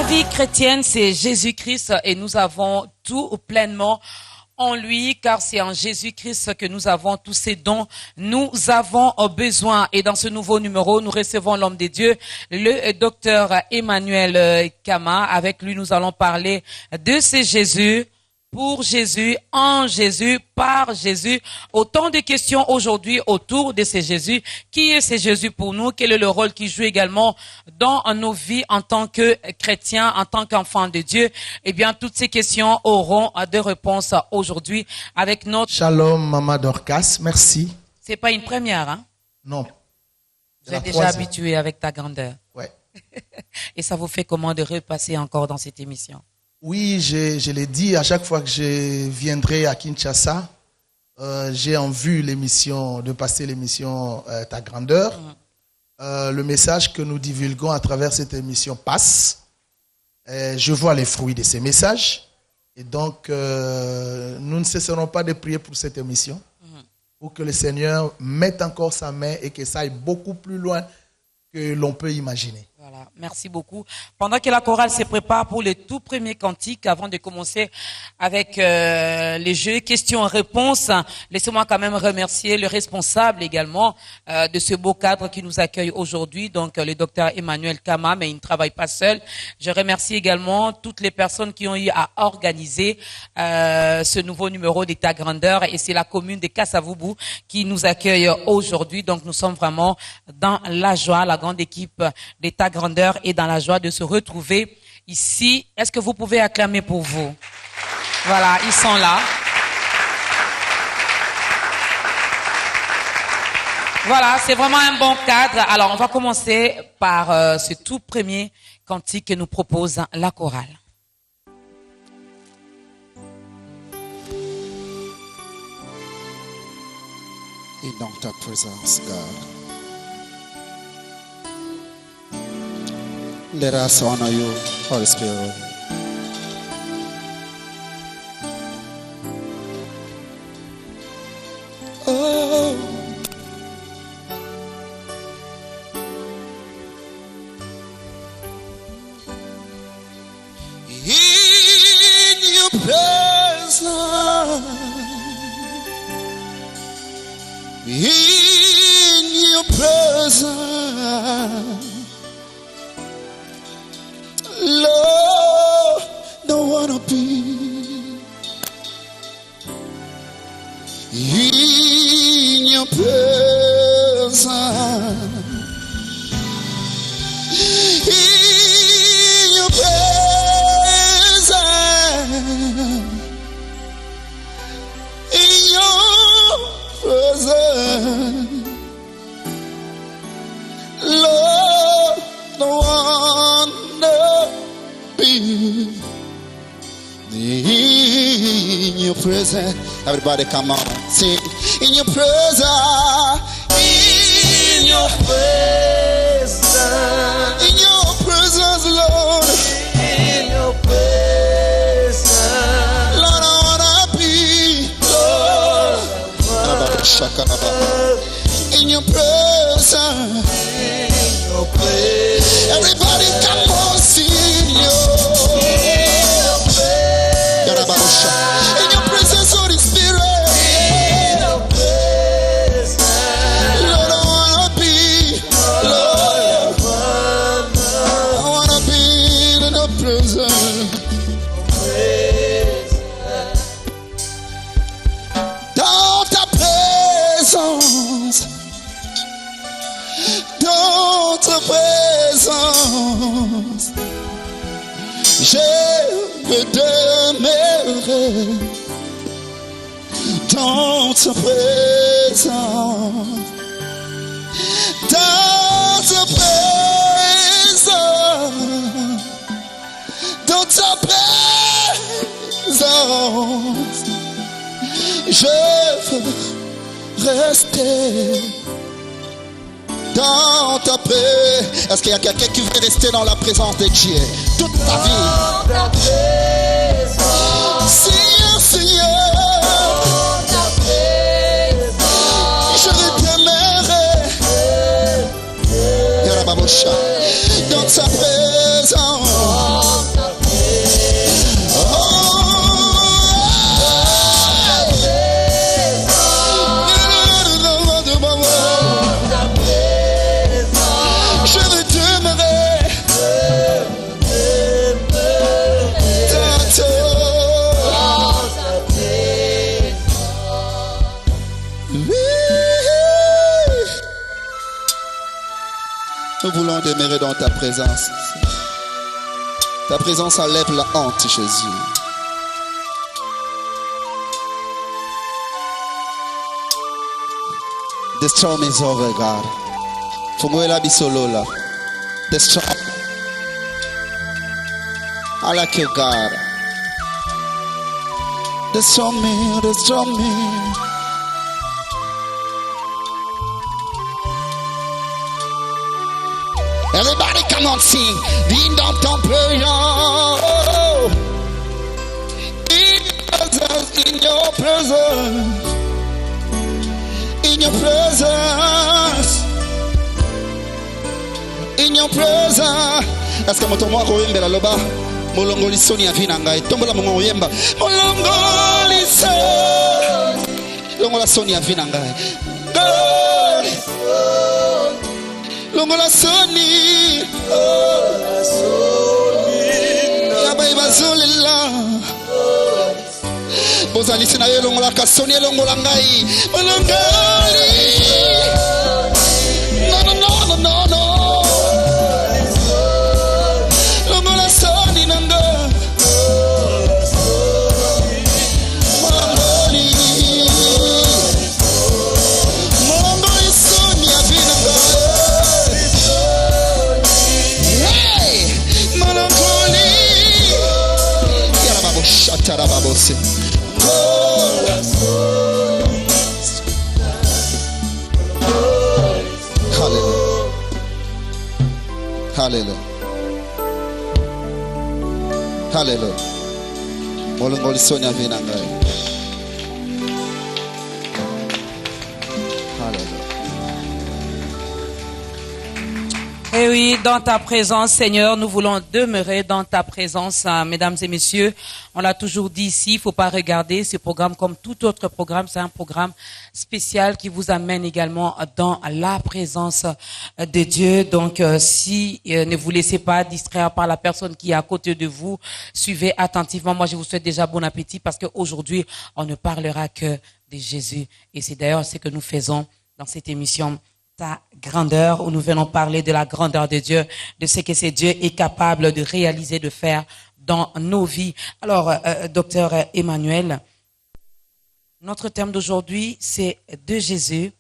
La vie chrétienne, c'est Jésus-Christ et nous avons tout pleinement en lui, car c'est en Jésus-Christ que nous avons tous ces dons. Nous avons besoin. Et dans ce nouveau numéro, nous recevons l'homme de Dieu, le docteur Emmanuel Kama. Avec lui, nous allons parler de ce Jésus, pour Jésus, en Jésus, par Jésus. Autant de questions aujourd'hui autour de ce Jésus. Qui est ce Jésus pour nous? Quel est le rôle qu'il joue également dans nos vies en tant que chrétiens, en tant qu'enfants de Dieu? Eh bien, toutes ces questions auront des réponses aujourd'hui avec notre... Shalom, Maman Dorcas, merci. C'est pas une première, hein? Non. Vous êtes déjà habitué avec ta grandeur. Ouais. Et ça vous fait comment de repasser encore dans cette émission? Oui, je l'ai dit, à chaque fois que je viendrai à Kinshasa, j'ai en vue l'émission, de passer l'émission Ta Grandeur. Le message que nous divulguons à travers cette émission passe. Je vois les fruits de ces messages. Et donc, nous ne cesserons pas de prier pour cette émission, pour que le Seigneur mette encore sa main et que ça aille beaucoup plus loin que l'on peut imaginer. Voilà, merci beaucoup. Pendant que la chorale se prépare pour le tout premier cantique, avant de commencer avec les jeux questions-réponses, laissez-moi quand même remercier le responsable également de ce beau cadre qui nous accueille aujourd'hui, donc le docteur Emmanuel Kama, mais il ne travaille pas seul. Je remercie également toutes les personnes qui ont eu à organiser ce nouveau numéro de Ta Grandeur, et c'est la commune de Kasavubu qui nous accueille aujourd'hui. Donc nous sommes vraiment dans la joie, la grande équipe de Ta Grandeur et dans la joie de se retrouver ici. Est-ce que vous pouvez acclamer pour vous? Voilà, ils sont là. Voilà, c'est vraiment un bon cadre. Alors, on va commencer par ce tout premier cantique que nous propose la chorale. Et dans ta présence, God. Let us honor you, Holy Spirit. Oh. In your presence, in your presence. Lord, don't wanna be in your presence, in your presence, in your presence, Lord, don't wanna in your presence. Everybody come on, sing. In your presence, in your presence, in your presence, Lord, in your presence, Lord, I wanna be, Lord, in your presence, in your presence. Everybody come on, sing your. In your presence, Holy Spirit. In your presence, Lord, I wanna be, Lord, I wanna be in your presence. Dans ta présence, dans ta présence, je me demeurerai dans ta présence, dans ta présence, dans ta présence, je veux rester dans ta paix. Est-ce qu'il y a quelqu'un qui veut rester dans la présence de Dieu toute ta vie? Dans ta présence, Seigneur, Seigneur, dans ta présence, je t'aimerai. Dans ta présence, Nous voulons demeurer dans ta présence. Ta présence enlève la honte, Jésus. The storm is over, God. Funguela bisolola. The storm. I like you, God. The storm, the storm. Everybody come on, sing. Ding dong dong in your presence. In your presence. In your presence. Est-ce que mon tomo ako yembe la loba? Molongoli soni avina ngai. Tombola mongo yemba. Molongoli soni. Longola soni avina ngai. Longola soni. Yabai bazulila. Bozali sina yo longola kasoni longola ngai. Molongoli. No no no no no no. Longola soni nanga. Molongoli. Molongoli soni avina ngai. Hey, molongoli. Yara babo shatara babo se. Hallelujah. Hallelujah. Hallelujah. Molongoli sonya vina ngai. Hallelujah. Eh oui, dans ta présence, Seigneur, nous voulons demeurer dans ta présence, mesdames et messieurs. On l'a toujours dit ici, il faut pas regarder ce programme comme tout autre programme. C'est un programme spécial qui vous amène également dans la présence de Dieu. Donc, si ne vous laissez pas distraire par la personne qui est à côté de vous, suivez attentivement. Moi, je vous souhaite déjà bon appétit parce qu'aujourd'hui, on ne parlera que de Jésus. Et c'est d'ailleurs ce que nous faisons dans cette émission. Ta grandeur, où nous venons parler de la grandeur de Dieu, de ce que ce Dieu est capable de réaliser, de faire dans nos vies. Alors, docteur Emmanuel, notre thème d'aujourd'hui, c'est de Jésus,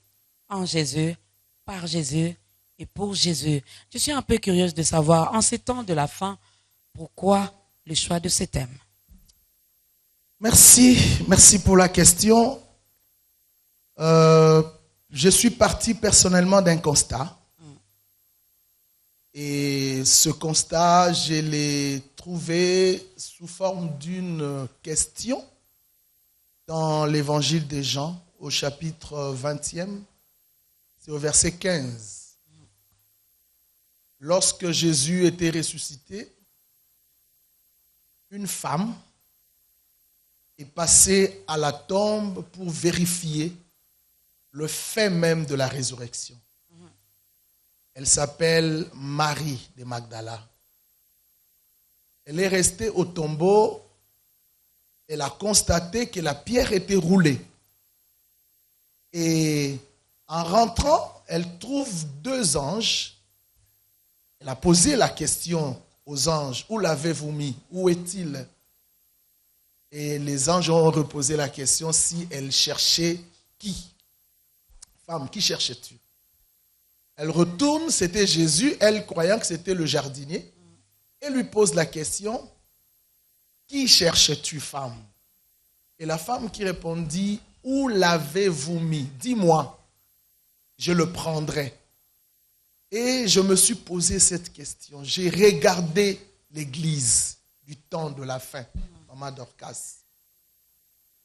en Jésus, par Jésus et pour Jésus. Je suis un peu curieuse de savoir, en ces temps de la fin, pourquoi le choix de ce thème? Merci pour la question. Je suis parti personnellement d'un constat. Et ce constat, je l'ai trouvé sous forme d'une question dans l'évangile de Jean, au chapitre 20e, c'est au verset 15. Lorsque Jésus était ressuscité, une femme est passée à la tombe pour vérifier le fait même de la résurrection. Elle s'appelle Marie de Magdala. Elle est restée au tombeau. Elle a constaté que la pierre était roulée. Et en rentrant, elle trouve deux anges. Elle a posé la question aux anges, où l'avez-vous mis? Où est-il? Et les anges ont reposé la question si elle cherchait qui? Femme, qui cherches-tu? Elle retourne, c'était Jésus, elle croyant que c'était le jardinier, et lui pose la question, qui cherches-tu, femme? Et la femme qui répondit, où l'avez-vous mis? Dis-moi, je le prendrai. Et je me suis posé cette question. J'ai regardé l'église du temps de la fin, Maman Dorcas.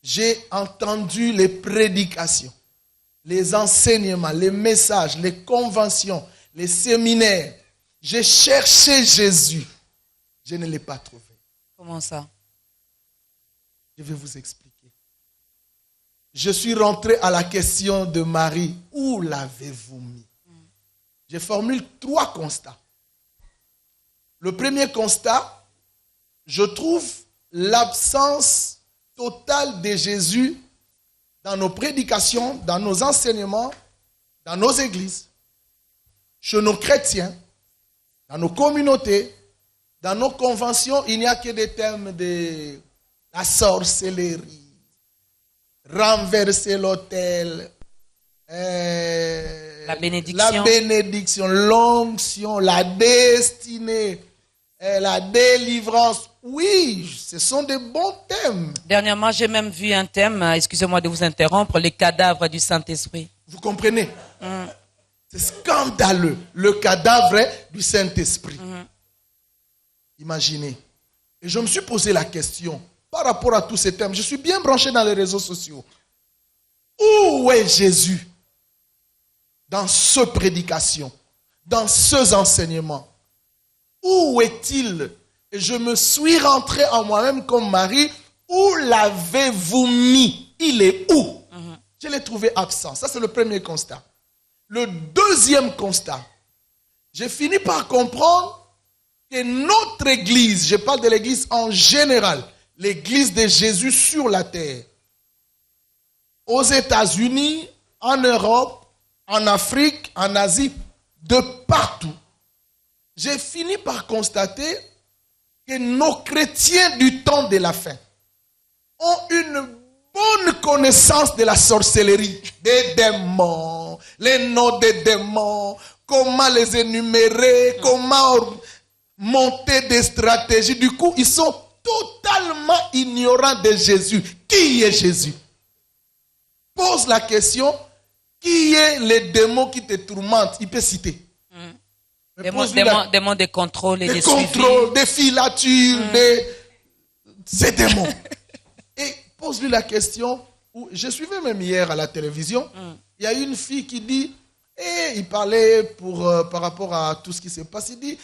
J'ai entendu les prédications, les enseignements, les messages, les conventions, les séminaires. J'ai cherché Jésus. Je ne l'ai pas trouvé. Comment ça? Je vais vous expliquer. Je suis rentré à la question de Marie. Où l'avez-vous mis? Je formule 3 constats. Le premier constat, je trouve l'absence totale de Jésus dans nos prédications, dans nos enseignements, dans nos églises, chez nos chrétiens, Dans nos communautés, dans nos conventions, il n'y a que des thèmes de la sorcellerie, renverser l'autel, la bénédiction, l'onction, la destinée, la délivrance. Oui, ce sont des bons thèmes. Dernièrement, j'ai même vu un thème, excusez-moi de vous interrompre, les cadavres du Saint-Esprit. Vous comprenez? C'est scandaleux, le cadavre du Saint-Esprit. Imaginez. Et je me suis posé la question par rapport à tous ces thèmes. Je suis bien branché dans les réseaux sociaux. Où est Jésus dans cette prédication, dans ces enseignements? Où est-il? Et je me suis rentré en moi-même comme Marie. Où l'avez-vous mis? Il est où? Je l'ai trouvé absent. Ça, c'est le premier constat. Le deuxième constat, j'ai fini par comprendre que notre église, je parle de l'église en général, l'église de Jésus sur la terre, aux États-Unis, en Europe, en Afrique, en Asie, de partout, j'ai fini par constater que nos chrétiens du temps de la fin ont une bonne connaissance de la sorcellerie, des démons, les noms des démons, comment les énumérer, comment monter des stratégies. Du coup, ils sont totalement ignorants de Jésus. Qui est Jésus? Pose la question, qui est les démons qui te tourmentent? Il peut citer. Démons de contrôle et de contrôle, des filatures, ces démons. Et pose-lui la question, je suivais même hier à la télévision, il y a une fille qui dit, il parlait par rapport à tout ce qui s'est passé, il dit,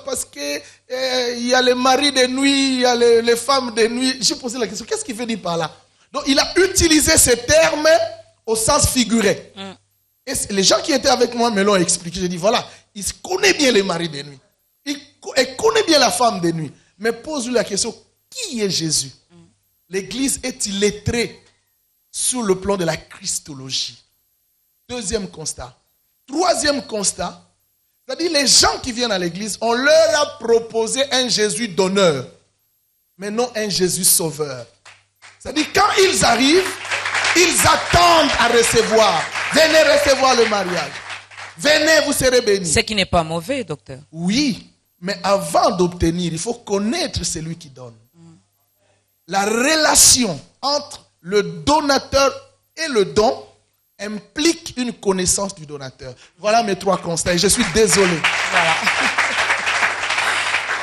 parce que il y a les maris de nuit, il y a les femmes de nuit. J'ai posé la question, qu'est-ce qu'il veut dire par là? Donc il a utilisé ces termes au sens figuré. Et les gens qui étaient avec moi me l'ont expliqué. J'ai dit, voilà, il connaît bien les maris de nuit. Il connaît bien la femme de nuit. Mais pose-lui la question, qui est Jésus? L'église est illettrée sur le plan de la christologie. Deuxième constat. Troisième constat, c'est-à-dire les gens qui viennent à l'église, on leur a proposé un Jésus d'honneur, mais non un Jésus sauveur. C'est-à-dire quand ils arrivent, ils attendent à recevoir. Venez recevoir le mariage. Venez, vous serez bénis. Ce qui n'est pas mauvais, docteur. Oui, mais avant d'obtenir, il faut connaître celui qui donne. La relation entre le donateur et le don implique une connaissance du donateur. Voilà mes trois constats et je suis désolé. Voilà.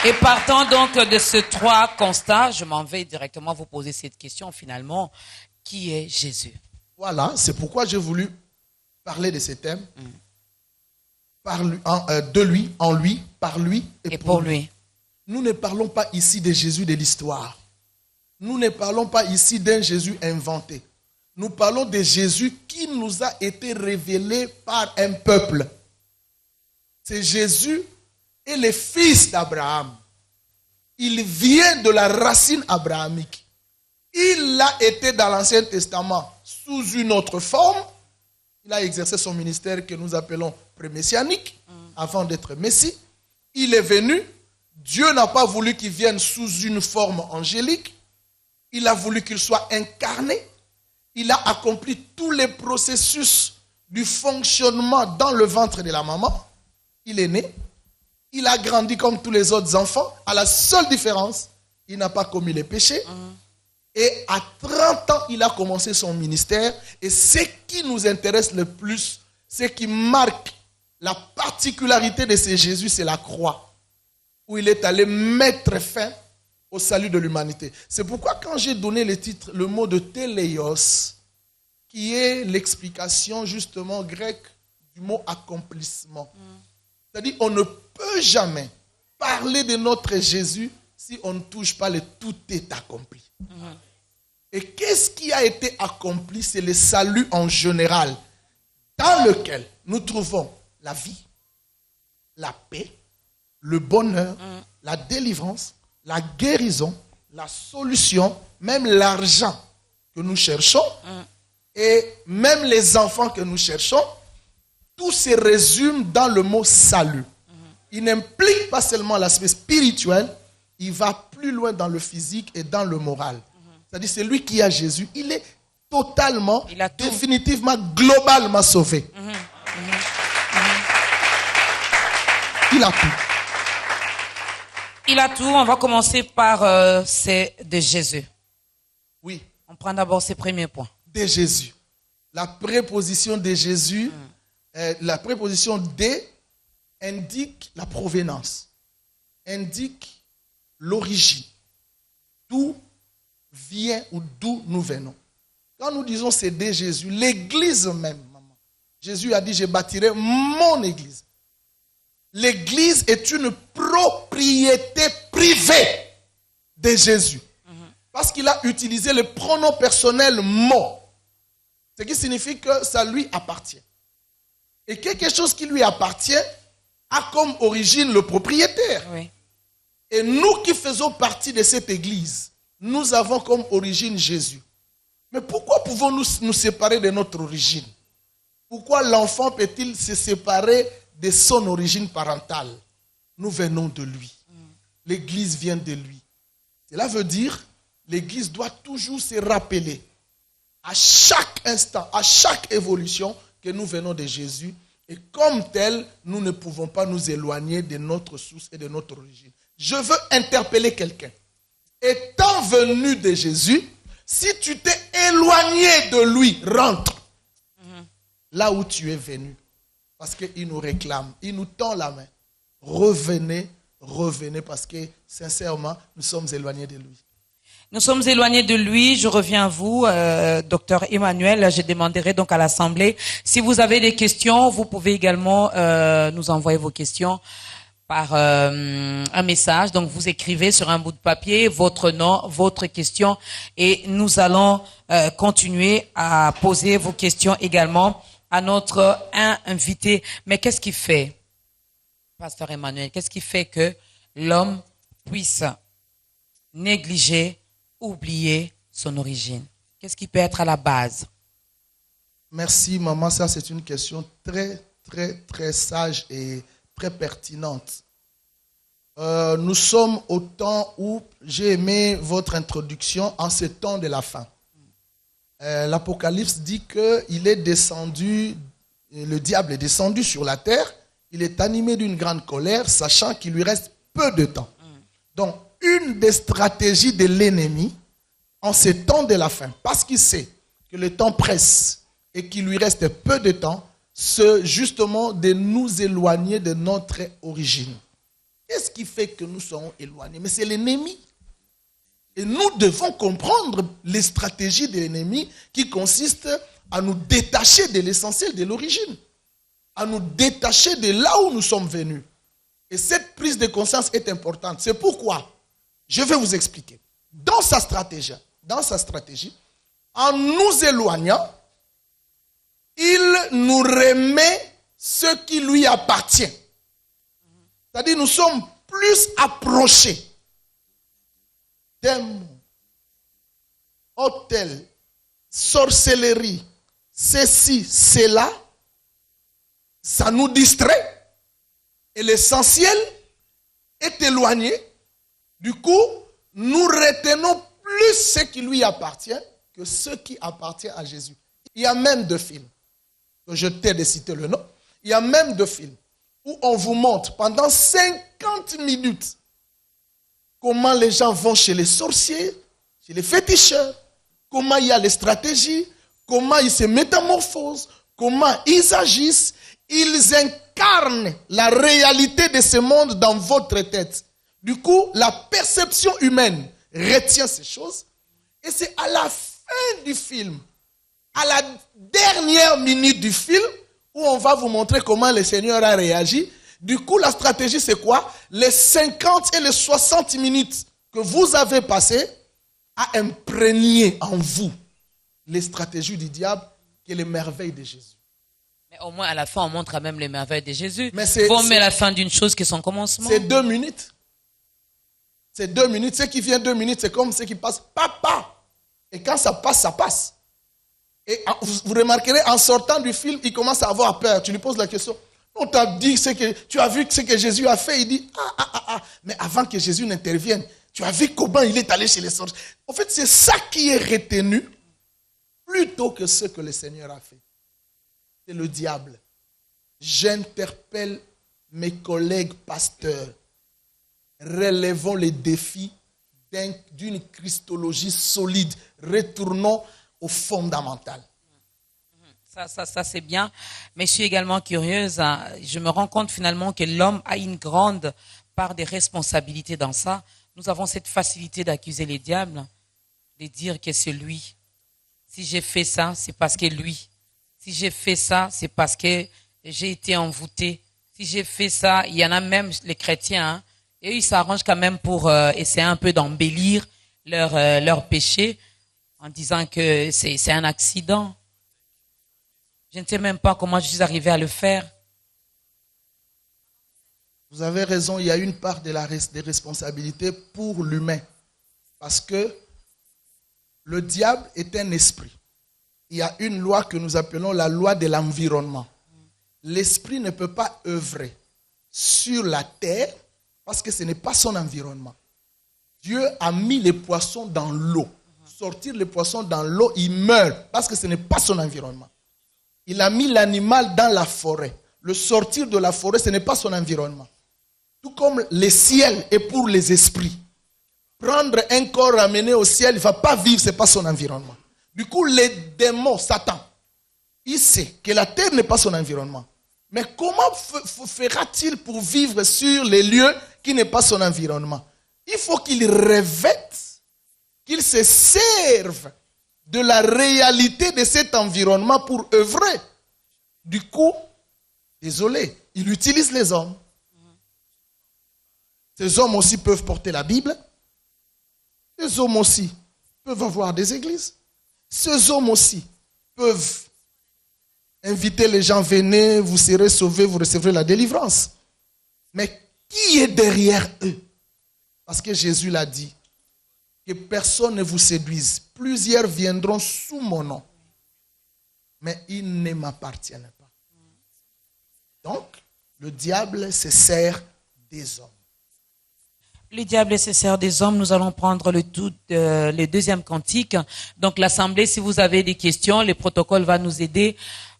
Et partant donc de ces trois constats, je m'en vais directement vous poser cette question finalement. Qui est Jésus? Voilà, c'est pourquoi j'ai voulu parler de ces thèmes. De lui, en lui, par lui et pour lui. Nous ne parlons pas ici de Jésus de l'histoire. Nous ne parlons pas ici d'un Jésus inventé. Nous parlons de Jésus qui nous a été révélé par un peuple. C'est Jésus est le fils d'Abraham. Il vient de la racine abrahamique. Il a été dans l'Ancien Testament sous une autre forme. Il a exercé son ministère que nous appelons pré-messianique avant d'être Messie. Il est venu. Dieu n'a pas voulu qu'il vienne sous une forme angélique. Il a voulu qu'il soit incarné. Il a accompli tous les processus du fonctionnement dans le ventre de la maman. Il est né. Il a grandi comme tous les autres enfants. À la seule différence, il n'a pas commis les péchés. Et à 30 ans, il a commencé son ministère. Et ce qui nous intéresse le plus, ce qui marque la particularité de ce Jésus, c'est la croix, où il est allé mettre fin au salut de l'humanité. C'est pourquoi quand j'ai donné le titre, le mot de téléos, qui est l'explication justement grecque du mot accomplissement. C'est-à-dire on ne peut jamais parler de notre Jésus si on ne touche pas le tout est accompli. Et qu'est-ce qui a été accompli? C'est le salut en général, dans lequel nous trouvons la vie, la paix, le bonheur, la délivrance, la guérison, la solution, même l'argent que nous cherchons, et même les enfants que nous cherchons. tout se résume dans le mot salut. Il n'implique pas seulement l'aspect spirituel, il va plus loin dans le physique et dans le moral. C'est-à-dire, celui qui a Jésus, il est totalement, définitivement, globalement sauvé. Il a tout. Il a tout. On va commencer par c'est de Jésus. Oui. On prend d'abord ces premiers points. De Jésus. La préposition de Jésus, la préposition de indique la provenance, indique l'origine, d'où vient ou d'où nous venons. Quand nous disons c'est de Jésus, l'église même, maman, Jésus a dit je bâtirai mon église. L'église est une propriété privée de Jésus. Parce qu'il a utilisé le pronom personnel mon. Ce qui signifie que ça lui appartient. Et quelque chose qui lui appartient a comme origine le propriétaire. Oui. Et nous qui faisons partie de cette église, nous avons comme origine Jésus. Mais pourquoi pouvons-nous nous séparer de notre origine? Pourquoi l'enfant peut-il se séparer de son origine parentale? Nous venons de lui. L'église vient de lui. Cela veut dire l'église doit toujours se rappeler à chaque instant, à chaque évolution que nous venons de Jésus. Et comme tel, nous ne pouvons pas nous éloigner de notre source et de notre origine. Je veux interpeller quelqu'un. Étant venu de Jésus, si tu t'es éloigné de lui, rentre là où tu es venu. Parce qu'il nous réclame, il nous tend la main. Revenez, revenez, parce que sincèrement, nous sommes éloignés de lui. Nous sommes éloignés de lui. Je reviens à vous, docteur Emmanuel. Je demanderai donc à l'Assemblée. Si vous avez des questions, vous pouvez également nous envoyer vos questions par un message. Donc, vous écrivez sur un bout de papier votre nom, votre question, et nous allons continuer à poser vos questions également à notre invité. Mais qu'est-ce qui fait, pasteur Emmanuel, qu'est-ce qui fait que l'homme puisse négliger, oublier son origine? Qu'est-ce qui peut être à la base? Merci, maman. Ça, c'est une question très, très, très sage et très pertinente. Nous sommes au temps où j'ai aimé votre introduction en ce temps de la fin. L'Apocalypse dit qu'il est descendu, le diable est descendu sur la terre, il est animé d'une grande colère, sachant qu'il lui reste peu de temps. Donc, une des stratégies de l'ennemi en ce temps de la fin, parce qu'il sait que le temps presse et qu'il lui reste peu de temps, c'est justement de nous éloigner de notre origine. Qu'est-ce qui fait que nous sommes éloignés? Mais c'est l'ennemi. Et nous devons comprendre les stratégies de l'ennemi qui consistent à nous détacher de l'essentiel, de l'origine, à nous détacher de là où nous sommes venus. Et cette prise de conscience est importante. C'est pourquoi, je vais vous expliquer. Dans sa stratégie, en nous éloignant, il nous remet ce qui lui appartient. C'est-à-dire, nous sommes plus approchés. Démons, hôtel, sorcellerie, ceci, cela, ça nous distrait. Et l'essentiel est éloigné. Du coup, nous retenons plus ce qui lui appartient que ce qui appartient à Jésus. Il y a même 2 films, que je t'ai de citer le nom, il y a même 2 films où on vous montre pendant 50 minutes comment les gens vont chez les sorciers, chez les féticheurs, comment il y a les stratégies, comment ils se métamorphosent, comment ils agissent. Ils incarnent la réalité de ce monde dans votre tête. Du coup, la perception humaine retient ces choses. Et c'est à la fin du film, à la dernière minute du film, où on va vous montrer comment le Seigneur a réagi. Du coup, la stratégie, c'est quoi? Les 50 et les 60 minutes que vous avez passées à imprégner en vous les stratégies du diable et les merveilles de Jésus. Mais au moins, à la fin, on montre même les merveilles de Jésus. Mais on met la fin d'une chose qui est son commencement. C'est 2 minutes. C'est 2 minutes. Ce qui vient 2 minutes, c'est comme ce qui passe. Papa. Et quand ça passe, ça passe. Et vous remarquerez, en sortant du film, il commence à avoir peur. Tu lui poses la question. On t'a dit tu as vu ce que Jésus a fait. Il dit, mais avant que Jésus n'intervienne, tu as vu comment il est allé chez les sorciers. En fait, c'est ça qui est retenu plutôt que ce que le Seigneur a fait. C'est le diable. J'interpelle mes collègues pasteurs. Relevons les défis d'une christologie solide. Retournons au fondamental. Ça c'est bien. Mais je suis également curieuse. Je me rends compte finalement que l'homme a une grande part de responsabilité dans ça. Nous avons cette facilité d'accuser les diables, de dire que c'est lui. Si j'ai fait ça, c'est parce que lui. Si j'ai fait ça, c'est parce que j'ai été envoûté. Si j'ai fait ça, il y en a même les chrétiens, et eux, ils s'arrangent quand même pour essayer un peu d'embellir leur péché en disant que c'est un accident. Je ne sais même pas comment je suis arrivé à le faire. Vous avez raison, il y a une part des responsabilités pour l'humain. Parce que le diable est un esprit. Il y a une loi que nous appelons la loi de l'environnement. L'esprit ne peut pas œuvrer sur la terre parce que ce n'est pas son environnement. Dieu a mis les poissons dans l'eau. Sortir les poissons dans l'eau, ils meurent parce que ce n'est pas son environnement. Il a mis l'animal dans la forêt. Le sortir de la forêt, ce n'est pas son environnement. Tout comme le ciel est pour les esprits. Prendre un corps amené au ciel, il ne va pas vivre, ce n'est pas son environnement. Du coup, les démons, Satan, il sait que la terre n'est pas son environnement. Mais comment fera-t-il pour vivre sur les lieux qui n'est pas son environnement? Il faut qu'il revête, qu'il se serve de la réalité de cet environnement pour œuvrer. Du coup, désolé, il utilise les hommes. Ces hommes aussi peuvent porter la Bible. Ces hommes aussi peuvent avoir des églises. Ces hommes aussi peuvent inviter les gens, venez, vous serez sauvés, vous recevrez la délivrance. Mais qui est derrière eux? Parce que Jésus l'a dit, que personne ne vous séduise. Plusieurs viendront sous mon nom, mais ils ne m'appartiennent pas. Donc, le diable se sert des hommes. Le diable se sert des hommes. Nous allons prendre le deuxième cantique. Donc l'assemblée, si vous avez des questions, le protocole va nous aider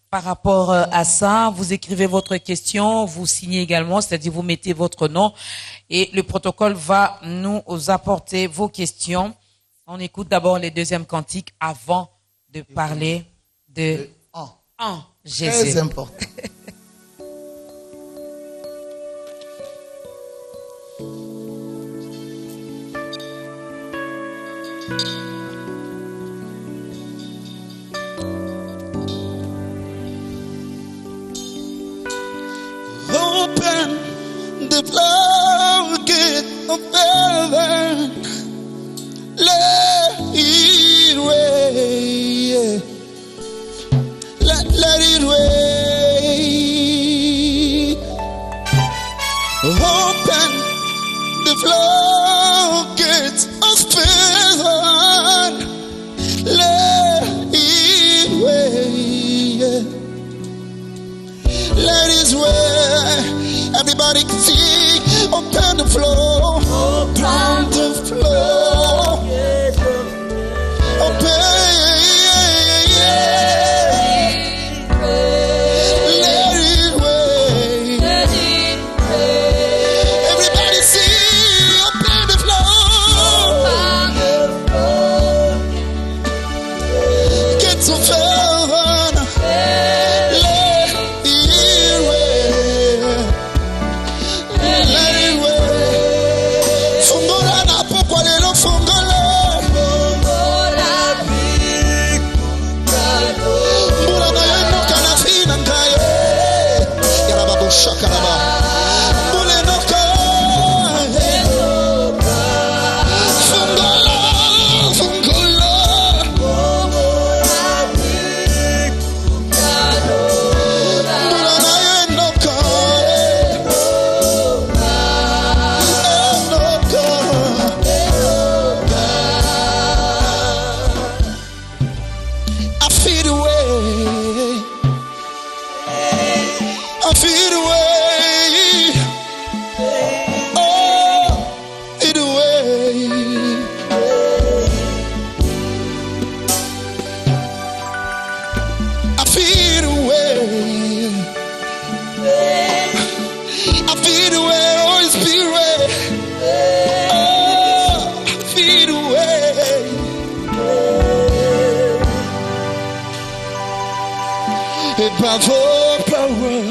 par rapport à ça. Vous écrivez votre question, vous signez également, c'est-à-dire vous mettez votre nom et le protocole va nous apporter vos questions. On écoute d'abord le deuxième cantique avant de parler de en Jésus. Très important. Open the floodgate of heaven, let it rain, let it rain. Open the floodgates of heaven, let it rain. Let it rain. Everybody sing. Open the floor. Open the floor. Open. Let it rain. Everybody sing. Open the floor. Get to heaven. Shakaraba. Bulenoka. Fungola. Fungola. Bulana enoka. Enoka. I feel the I feel away. Oh, feel away. I feel away. I feel away, Holy Spirit. Oh, feel away. Above all power,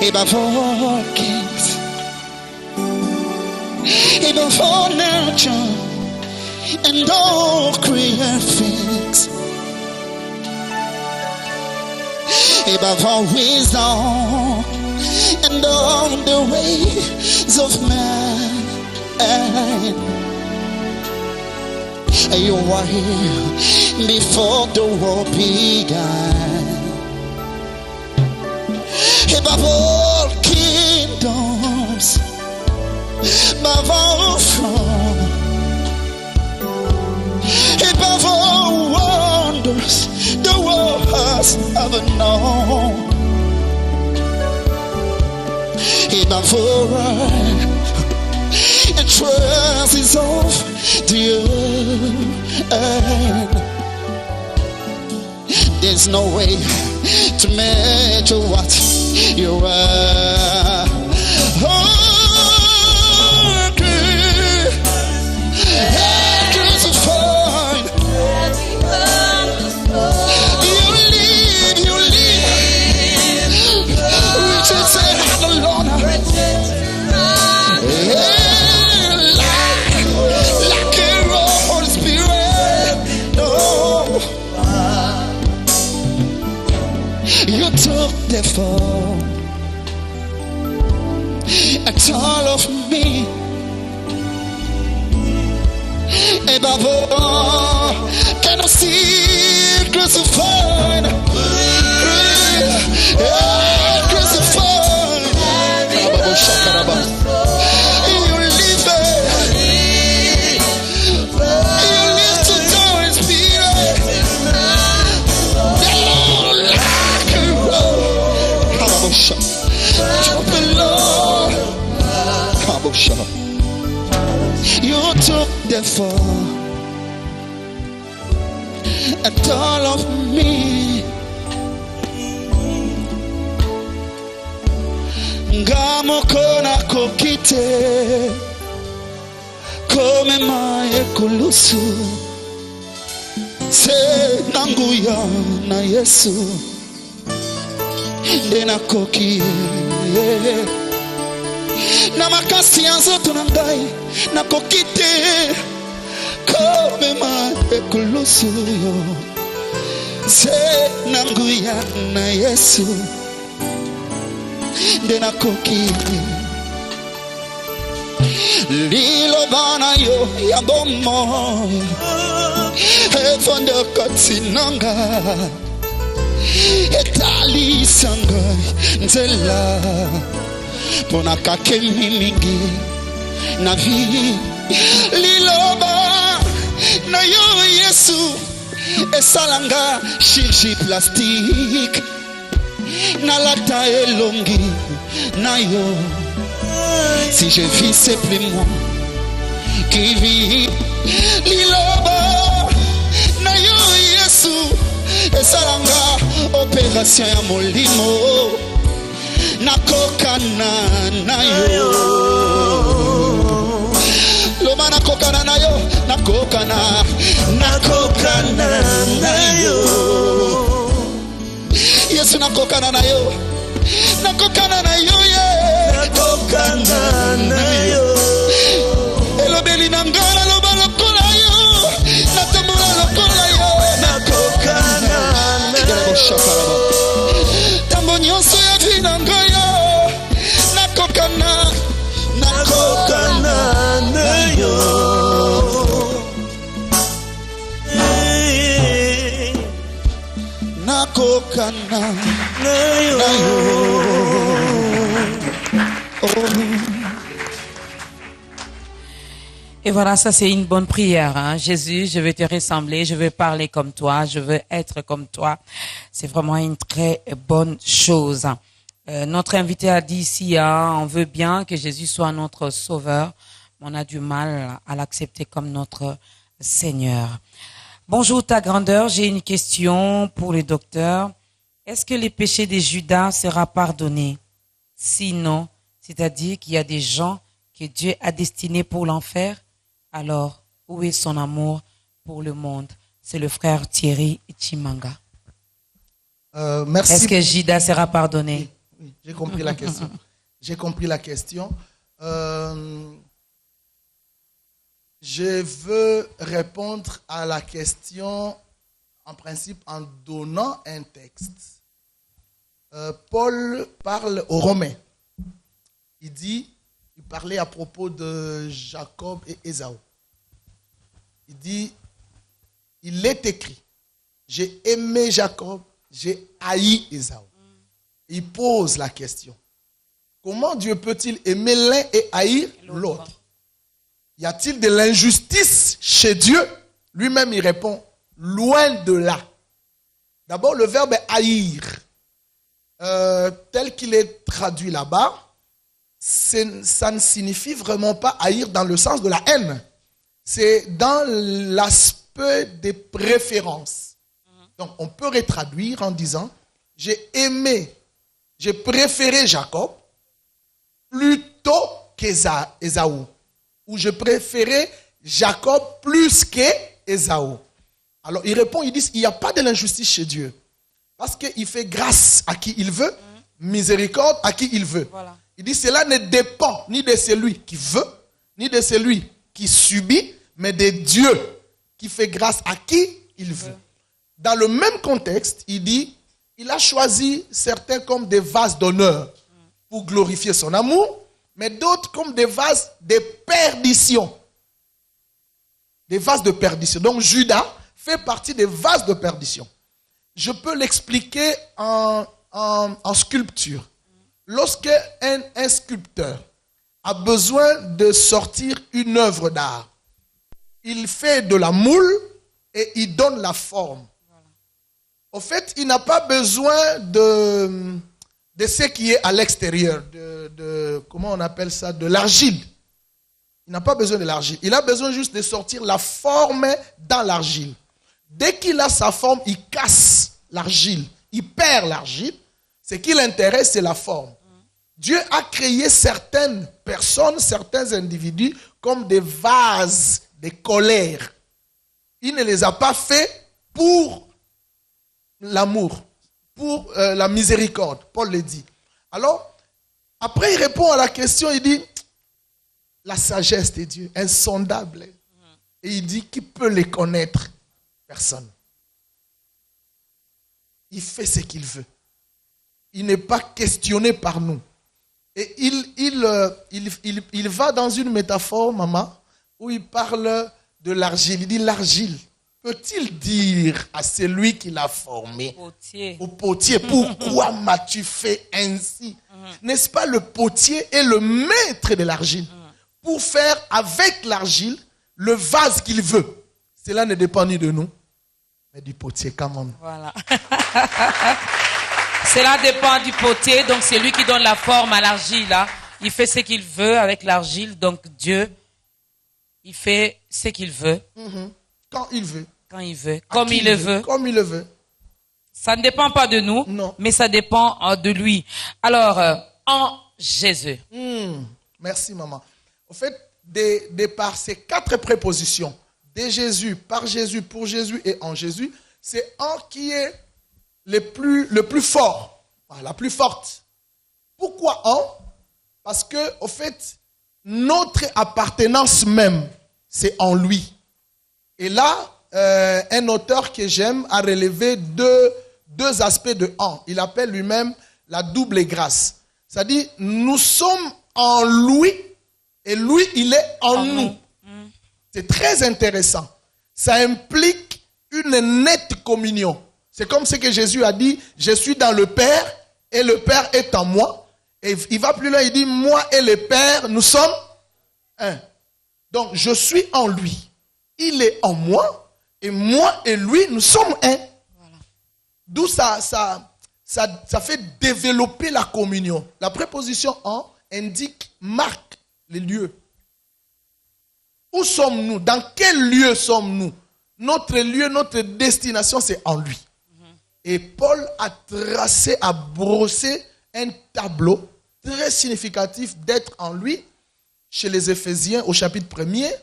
above all kings, above all nature and all created things, above all wisdom and all the ways of man. You are here before the world began. Above all kingdoms, above all thrones, above all wonders the world has ever known, above all right and treasures of the earth. There's no way to measure what you are. Oh, good. Good to find. You live. Richard said, the Lord. Like a Holy Spirit. No. You took the fall at all of me. Above all, can I see crucified? Crucified. You live to die, Spirit. You took the fall at all of me. Ngamo kona kokite kome mae kulusu se nanguya na Yesu dena kokie na makasi yanzoto na ngai na kokite kome mae kulusu yo se nanguya na Yesu dena kokie lilo bana yo ya bomo efonde katsinanga etali sanga nzela pona kakemi mingi na vi liloba na yo Yesu esalanga chirurgie plastique na lata elongi na yo. Si je vis, c'est plus moi qui vis. Liloba na yo Yesu esalanga opération ya molimo nakokana na yo. Loma nakokana na yo, nakokana na yo. Yesu nakokana na yo, nakokana na yo, nakokana na yo. Elobeli nangala loba lokola yo, natambola lokola yo, nakokana na yo. Tambo nyonso ya vi nangaya, nakokana na yo. Nakokana na yo. Et voilà, ça c'est une bonne prière. Hein. Jésus, je veux te ressembler, je veux parler comme toi, je veux être comme toi. C'est vraiment une très bonne chose. Notre invité a dit ici, hein, on veut bien que Jésus soit notre sauveur, mais on a du mal à l'accepter comme notre Seigneur. Bonjour ta grandeur, j'ai une question pour le docteur. Est-ce que les péchés de Judas sera pardonné? Sinon, c'est-à-dire qu'il y a des gens que Dieu a destinés pour l'enfer, alors où est son amour pour le monde? C'est le frère Thierry Chimanga. Merci. Est-ce que Judas sera pardonné? Oui, j'ai compris la question. J'ai compris la question. Je veux répondre à la question en principe en donnant un texte. Paul parle aux Romains. Il parlait à propos de Jacob et Ésaü. Il dit, il est écrit, j'ai aimé Jacob, j'ai haï Ésaü. Il pose la question, comment Dieu peut-il aimer l'un et haïr l'autre? Y a-t-il de l'injustice chez Dieu? Lui-même il répond, loin de là. D'abord le verbe haïr, tel qu'il est traduit là-bas, ça ne signifie vraiment pas haïr dans le sens de la haine. C'est dans l'aspect des préférences. Donc on peut retraduire en disant, j'ai préféré Jacob plutôt qu'Ésaü. Ou je préférais Jacob plus qu'Ésaü. Alors il répond, il dit, il n'y a pas de l'injustice chez Dieu. Parce qu'il fait grâce à qui il veut, miséricorde à qui il veut. Voilà. Il dit, cela ne dépend ni de celui qui veut, ni de celui qui subit, mais de Dieu qui fait grâce à qui il veut. Dans le même contexte, il dit, il a choisi certains comme des vases d'honneur pour glorifier son amour, mais d'autres comme des vases de perdition. Des vases de perdition. Donc Judas fait partie des vases de perdition. Je peux l'expliquer en sculpture. Lorsque un sculpteur a besoin de sortir une œuvre d'art, il fait de la moule et il donne la forme. Au fait, il n'a pas besoin de ce qui est à l'extérieur, comment on appelle ça, de l'argile. Il n'a pas besoin de l'argile. Il a besoin juste de sortir la forme dans l'argile. Dès qu'il a sa forme, il casse l'argile. Il perd l'argile. Ce qui l'intéresse, c'est la forme. Dieu a créé certaines personnes, certains individus comme des vases de colère. Il ne les a pas faits pour l'amour, pour la miséricorde. Paul le dit. Alors, après il répond à la question, il dit, la sagesse de Dieu, insondable. Et il dit, qui peut les connaître? Personne. Il fait ce qu'il veut. Il n'est pas questionné par nous. Et il va dans une métaphore, maman, où il parle de l'argile. Il dit, l'argile, peut-il dire à celui qui l'a formé, au potier, pourquoi m'as-tu fait ainsi? N'est-ce pas le potier est le maître de l'argile pour faire avec l'argile le vase qu'il veut? Cela ne dépend ni de nous, mais du potier quand même. Voilà. Cela dépend du potier, donc c'est lui qui donne la forme à l'argile. Hein. Il fait ce qu'il veut avec l'argile, donc Dieu, il fait ce qu'il veut. Quand il veut. Quand il veut, comme il le veut. Comme il le veut. Ça ne dépend pas de nous, non, mais ça dépend de lui. Alors, en Jésus. Merci maman. En fait, de par ces 4 prépositions, de Jésus, par Jésus, pour Jésus et en Jésus, c'est en qui est le plus fort, la plus forte. Pourquoi en? Parce que, au fait, notre appartenance même, c'est en lui. Et là, un auteur que j'aime a relevé deux aspects de en. Il appelle lui-même la double grâce. C'est-à-dire, nous sommes en lui et lui, il est en nous. C'est très intéressant. Ça implique une nette communion. C'est comme ce que Jésus a dit, je suis dans le Père et le Père est en moi. Et il va plus loin, il dit, moi et le Père, nous sommes un. Donc, je suis en lui. Il est en moi. Et moi et lui, nous sommes un. Voilà. D'où ça fait développer la communion. La préposition en indique, marque les lieux. Où sommes-nous? Dans quel lieu sommes-nous? Notre lieu, notre destination, c'est en lui. Et Paul a tracé, a brossé un tableau très significatif d'être en lui chez les Éphésiens au chapitre 1er,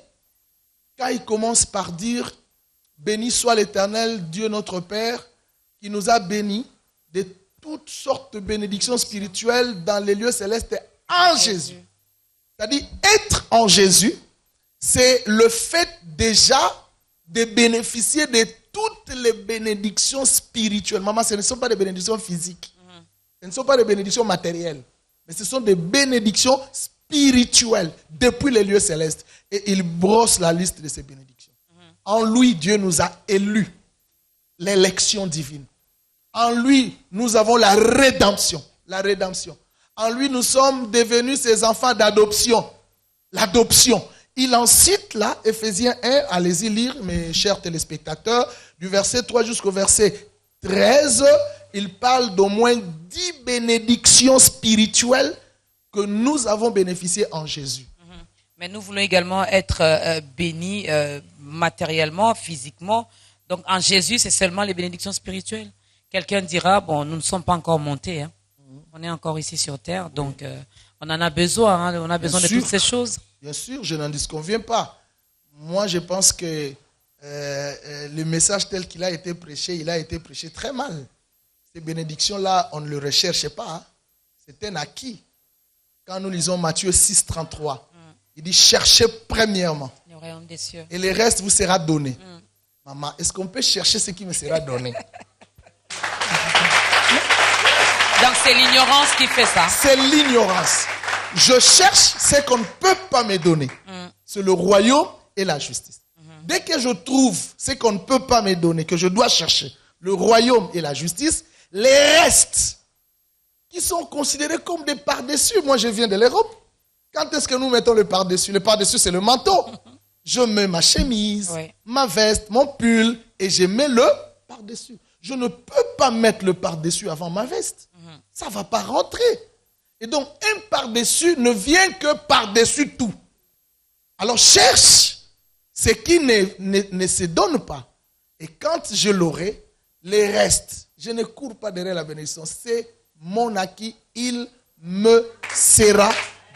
quand il commence par dire « Béni soit l'Éternel, Dieu notre Père, qui nous a bénis de toutes sortes de bénédictions spirituelles dans les lieux célestes en Jésus. » C'est-à-dire, être en Jésus, c'est le fait déjà de bénéficier de toutes les bénédictions spirituelles. Maman, ce ne sont pas des bénédictions physiques. Ce ne sont pas des bénédictions matérielles. Mais ce sont des bénédictions spirituelles depuis les lieux célestes. Et il brosse la liste de ces bénédictions. En lui, Dieu nous a élus. L'élection divine. En lui, nous avons la rédemption. La rédemption. En lui, nous sommes devenus ses enfants d'adoption. L'adoption. Il en cite là, Éphésiens 1, allez-y lire, mes chers téléspectateurs, du verset 3 jusqu'au verset 13, il parle d'au moins 10 bénédictions spirituelles que nous avons bénéficiées en Jésus. Mais nous voulons également être bénis matériellement, physiquement. Donc en Jésus, c'est seulement les bénédictions spirituelles. Quelqu'un dira, bon, nous ne sommes pas encore montés, hein. On est encore ici sur terre, donc on en a besoin, hein. On a besoin de toutes ces choses. Bien sûr, je n'en disconviens pas. Moi, je pense que le message tel qu'il a été prêché, il a été prêché très mal. Ces bénédictions-là, on ne le recherchait pas. Hein. C'est un acquis. Quand nous lisons Matthieu 6, 33, il dit « Cherchez premièrement. Le royaume des cieux. Et le reste vous sera donné. » Maman, est-ce qu'on peut chercher ce qui me sera donné? Donc c'est l'ignorance qui fait ça. C'est l'ignorance. Je cherche ce qu'on ne peut pas me donner. C'est le royaume et la justice. Dès que je trouve ce qu'on ne peut pas me donner, que je dois chercher, le royaume et la justice, les restes qui sont considérés comme des par-dessus. Moi, je viens de l'Europe. Quand est-ce que nous mettons le par-dessus? Le par-dessus, c'est le manteau. Je mets ma chemise, ma veste, mon pull et je mets le par-dessus. Je ne peux pas mettre le par-dessus avant ma veste. Ça ne va pas rentrer. Et donc, un par-dessus ne vient que par-dessus tout. Alors, cherche ce qui ne se donne pas. Et quand je l'aurai, les restes, je ne cours pas derrière la bénédiction. C'est mon acquis, il me sera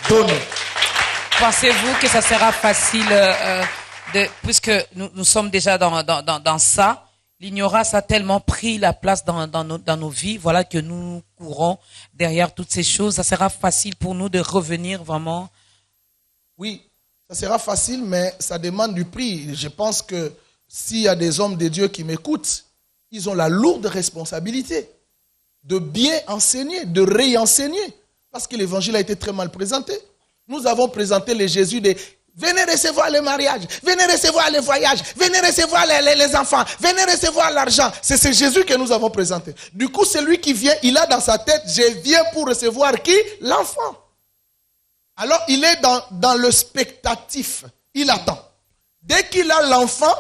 donné. Pensez-vous que ça sera facile, puisque nous sommes déjà dans ça, l'ignorance a tellement pris la place dans nos vies, voilà que nous courons derrière toutes ces choses. Ça sera facile pour nous de revenir vraiment? Oui, ça sera facile, mais ça demande du prix. Je pense que s'il y a des hommes de Dieu qui m'écoutent, ils ont la lourde responsabilité de bien enseigner, de réenseigner, parce que l'évangile a été très mal présenté. Nous avons présenté le Jésus des venez recevoir le mariage, venez recevoir les voyages, venez recevoir les enfants, venez recevoir l'argent. C'est ce Jésus que nous avons présenté. Du coup, celui qui vient, il a dans sa tête, je viens pour recevoir qui? L'enfant. Alors, il est dans le spectatif. Il attend. Dès qu'il a l'enfant,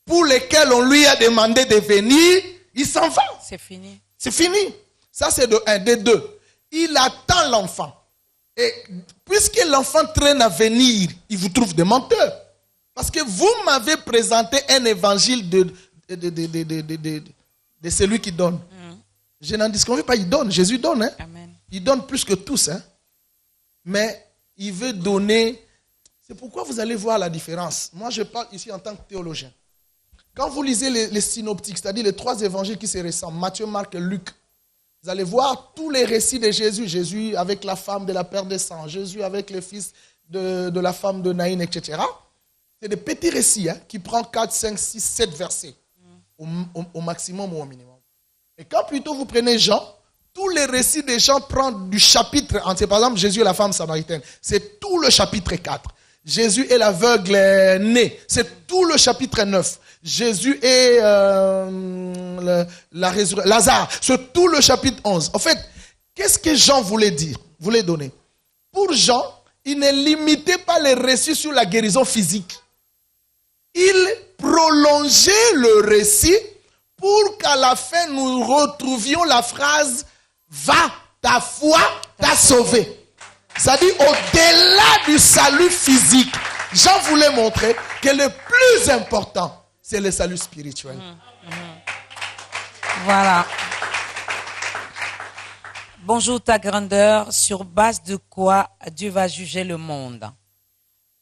pour lequel on lui a demandé de venir, il s'en va. C'est fini. C'est fini. Ça, c'est de un. De deux, il attend l'enfant. Et puisque l'enfant traîne à venir, il vous trouve des menteurs. Parce que vous m'avez présenté un évangile de celui qui donne. Je n'en disconviens pas, il donne. Jésus donne. Hein? Amen. Il donne plus que tous. Hein? Mais il veut donner. C'est pourquoi vous allez voir la différence. Moi, je parle ici en tant que théologien. Quand vous lisez les synoptiques, c'est-à-dire les 3 évangiles qui se ressemblent, Matthieu, Marc et Luc, vous allez voir tous les récits de Jésus. Jésus avec la femme de la perte de sang. Jésus avec le fils de la femme de Naïn, etc. C'est des petits récits qui prennent 4, 5, 6, 7 versets. Au maximum ou au minimum. Et quand plutôt vous prenez Jean, tous les récits de Jean prennent du chapitre entier. Par exemple, Jésus et la femme samaritaine. C'est tout le chapitre 4. Jésus et l'aveugle né. C'est tout le chapitre 9. Jésus et la résurrection. Lazare. C'est tout le chapitre 11. En fait, qu'est-ce que Jean voulait dire, voulait donner? Pour Jean, il ne limitait pas les récits sur la guérison physique. Il prolongeait le récit pour qu'à la fin nous retrouvions la phrase « Va, ta foi t'a sauvé ». C'est-à-dire au-delà du salut physique, Jean voulait montrer que le plus important, c'est le salut spirituel. Voilà. Bonjour ta grandeur, sur base de quoi Dieu va juger le monde?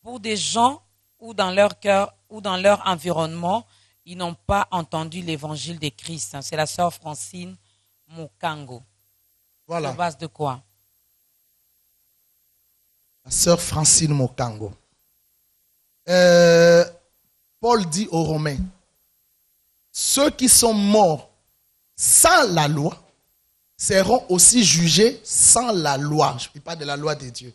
Pour des gens où dans leur cœur ou dans leur environnement, ils n'ont pas entendu l'évangile de Christ. C'est la sœur Francine Mokango. Voilà. Sur base de quoi? La sœur Francine Mokango. Paul dit aux Romains, ceux qui sont morts sans la loi seront aussi jugés sans la loi. Je ne parle pas de la loi de Dieu.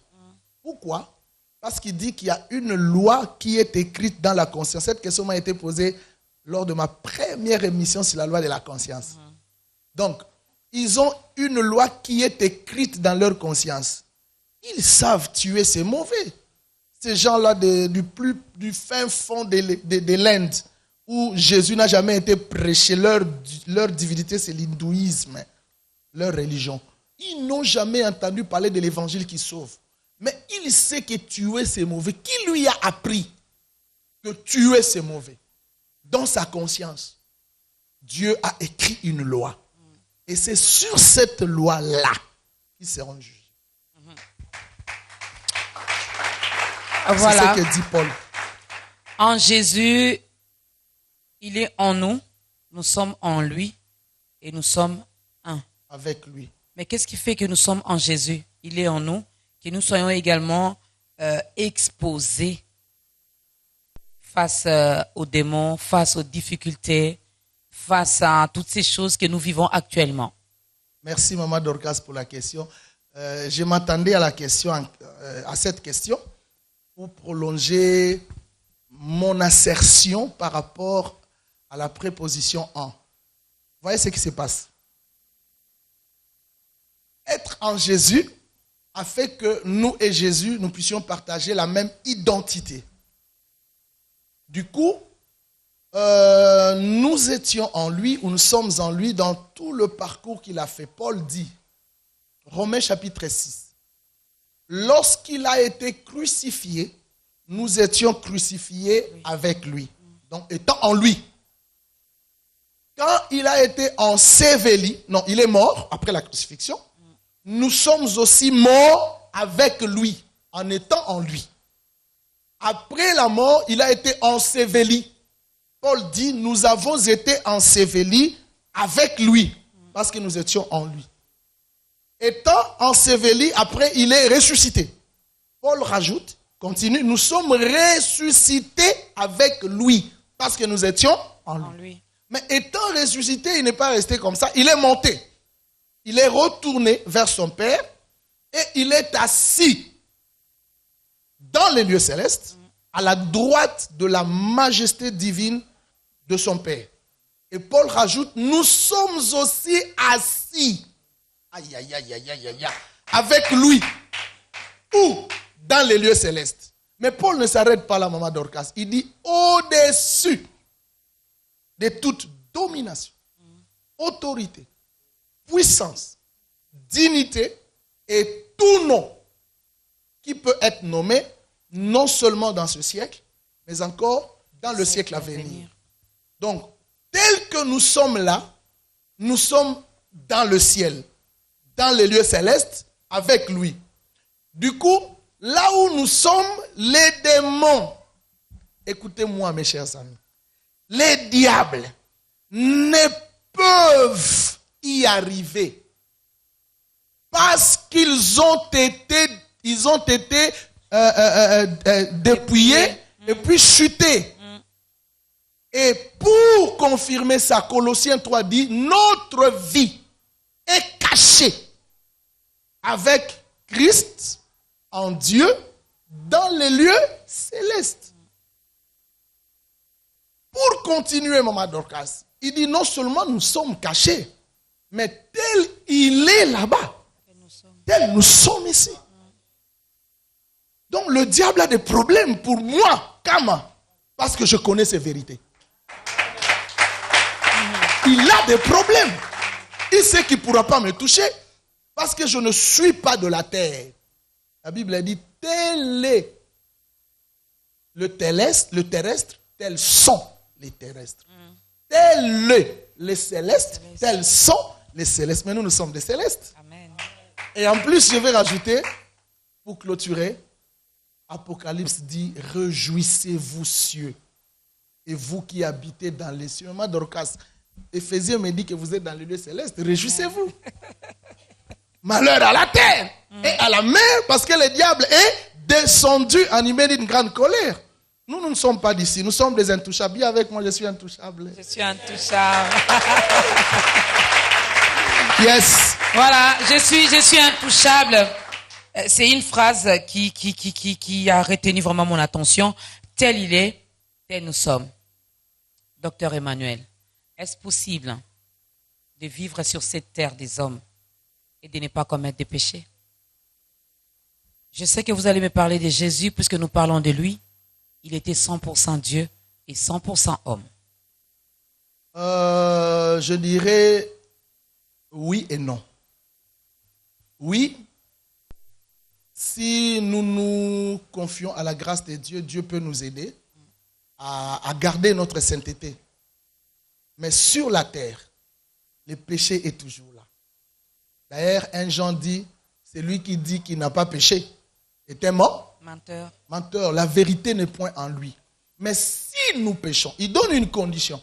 Pourquoi? Parce qu'il dit qu'il y a une loi qui est écrite dans la conscience. Cette question m'a été posée lors de ma première émission sur la loi de la conscience. Donc, ils ont une loi qui est écrite dans leur conscience. Ils savent tuer ces mauvais. Ces gens-là du fin fond de l'Inde, où Jésus n'a jamais été prêché, leur divinité c'est l'hindouisme, leur religion. Ils n'ont jamais entendu parler de l'évangile qui sauve. Mais il sait que tuer c'est mauvais. Qui lui a appris que tuer c'est mauvais? Dans sa conscience, Dieu a écrit une loi. Et c'est sur cette loi-là qu'ils seront jugés. Voilà. C'est ce que dit Paul. En Jésus, il est en nous, nous sommes en lui et nous sommes un. Avec lui. Mais qu'est-ce qui fait que nous sommes en Jésus? Il est en nous, que nous soyons également exposés face aux démons, face aux difficultés, face à toutes ces choses que nous vivons actuellement. Merci Maman Dorcas pour la question. Je m'attendais à cette question pour prolonger mon assertion par rapport à la préposition en. Voyez ce qui se passe. Être en Jésus a fait que nous et Jésus, nous puissions partager la même identité. Du coup, nous étions en lui, ou nous sommes en lui dans tout le parcours qu'il a fait. Paul dit, Romains chapitre 6, lorsqu'il a été crucifié, nous étions crucifiés avec lui. Donc, étant en lui. Quand il a été enseveli, non, il est mort après la crucifixion, nous sommes aussi morts avec lui, en étant en lui. Après la mort, il a été enseveli. Paul dit, nous avons été ensevelis avec lui, parce que nous étions en lui. Étant enseveli, après, il est ressuscité. Paul rajoute, continue, nous sommes ressuscités avec lui, parce que nous étions en lui. Mais étant ressuscité, il n'est pas resté comme ça, il est monté. Il est retourné vers son Père et il est assis dans les lieux célestes, à la droite de la majesté divine de son Père. Et Paul rajoute, nous sommes aussi assis, aïe, aïe, aïe, aïe, aïe, aïe, avec lui. Où? Dans les lieux célestes. Mais Paul ne s'arrête pas là, Maman Dorcas. Il dit, au-dessus de toute domination, autorité, puissance, dignité et tout nom qui peut être nommé non seulement dans ce siècle, mais encore dans le siècle à venir. Donc, tel que nous sommes là, nous sommes dans le ciel, dans les lieux célestes, avec lui. Du coup, là où nous sommes, les démons, écoutez-moi mes chers amis, les diables ne peuvent y arriver parce qu'ils ont été dépouillés et puis chutés. Et pour confirmer ça, Colossiens 3 dit, notre vie est cachée avec Christ en Dieu dans les lieux célestes. Pour continuer, Maman Dorcas, il dit non seulement nous sommes cachés, mais tel il est là-bas, tel nous sommes ici. Donc le diable a des problèmes pour moi, Kama, parce que je connais ces vérités. Il a des problèmes. Il sait qu'il ne pourra pas me toucher parce que je ne suis pas de la terre. La Bible dit, tel est le terrestre, tels sont les terrestres. Tel est les célestes, tels sont les célestes. Mais nous sommes des célestes. Amen. Et en plus, je vais rajouter, pour clôturer, Apocalypse dit, réjouissez-vous cieux, et vous qui habitez dans les cieux. Maman Dorcas, Éphésiens me dit que vous êtes dans les lieux célestes, réjouissez-vous. Malheur à la terre et à la mer, parce que le diable est descendu animé d'une grande colère. Nous ne sommes pas d'ici, nous sommes des intouchables. Bien avec moi, je suis intouchable. Je suis intouchable. Yes. Voilà, je suis intouchable. C'est une phrase qui a retenu vraiment mon attention. Tel il est, tel nous sommes. Docteur Emmanuel, est-ce possible de vivre sur cette terre des hommes et de ne pas commettre des péchés? Je sais que vous allez me parler de Jésus puisque nous parlons de lui. Il était 100% Dieu et 100% homme. Je dirais oui et non. Oui, si nous nous confions à la grâce de Dieu, Dieu peut nous aider à garder notre sainteté. Mais sur la terre, le péché est toujours là. D'ailleurs, 1 Jean dit, c'est lui qui dit qu'il n'a pas péché était mort. Menteur. Menteur, la vérité n'est point en lui. Mais si nous péchons, il donne une condition.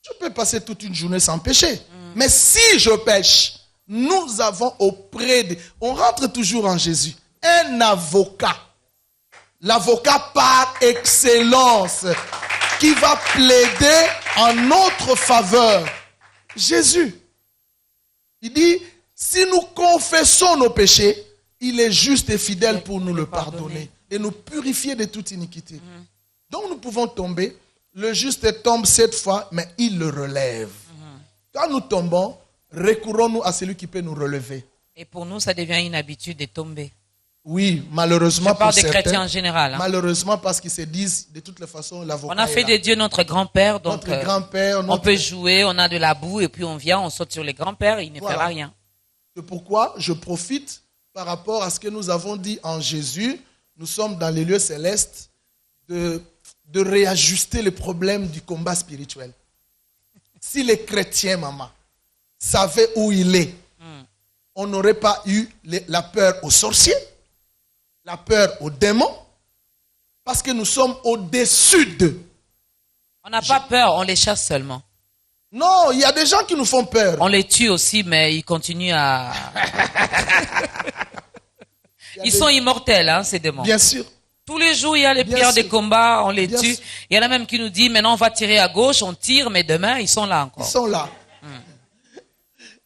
Je peux passer toute une journée sans pécher. Mais si je pêche, nous avons auprès de... On rentre toujours en Jésus. Un avocat. L'avocat par excellence qui va plaider en notre faveur. Jésus. Il dit, si nous confessons nos péchés, il est juste et fidèle pour nous le pardonner et nous purifier de toute iniquité. Donc nous pouvons tomber. Le juste tombe 7 fois, mais il le relève. Quand nous tombons, recourons-nous à celui qui peut nous relever. Et pour nous, ça devient une habitude de tomber. Oui, malheureusement Je parle pour des certains. chrétiens en général. Malheureusement parce qu'ils se disent de toutes les façons l'avocat. On a fait est là. de Dieu notre grand-père, donc Notre grand-père. on peut jouer, on a de la boue et puis on vient, on saute sur les grands-pères et il ne fera rien. C'est pourquoi je profite par rapport à ce que nous avons dit en Jésus. Nous sommes dans les lieux célestes de réajuster les problèmes du combat spirituel. Si les chrétiens, maman, savaient où il est, on n'aurait pas eu la peur aux sorciers, la peur aux démons, parce que nous sommes au-dessus d'eux. On n'a pas peur, on les chasse seulement. Non, il y a des gens qui nous font peur. On les tue aussi, mais ils continuent à... Ils sont immortels, hein, ces démons. Bien sûr. Tous les jours, il y a les Bien pierres sûr. de combat, on les Bien tue. sûr. Il y en a même qui nous disent, maintenant on va tirer à gauche, on tire, mais demain, ils sont là encore. Ils sont là.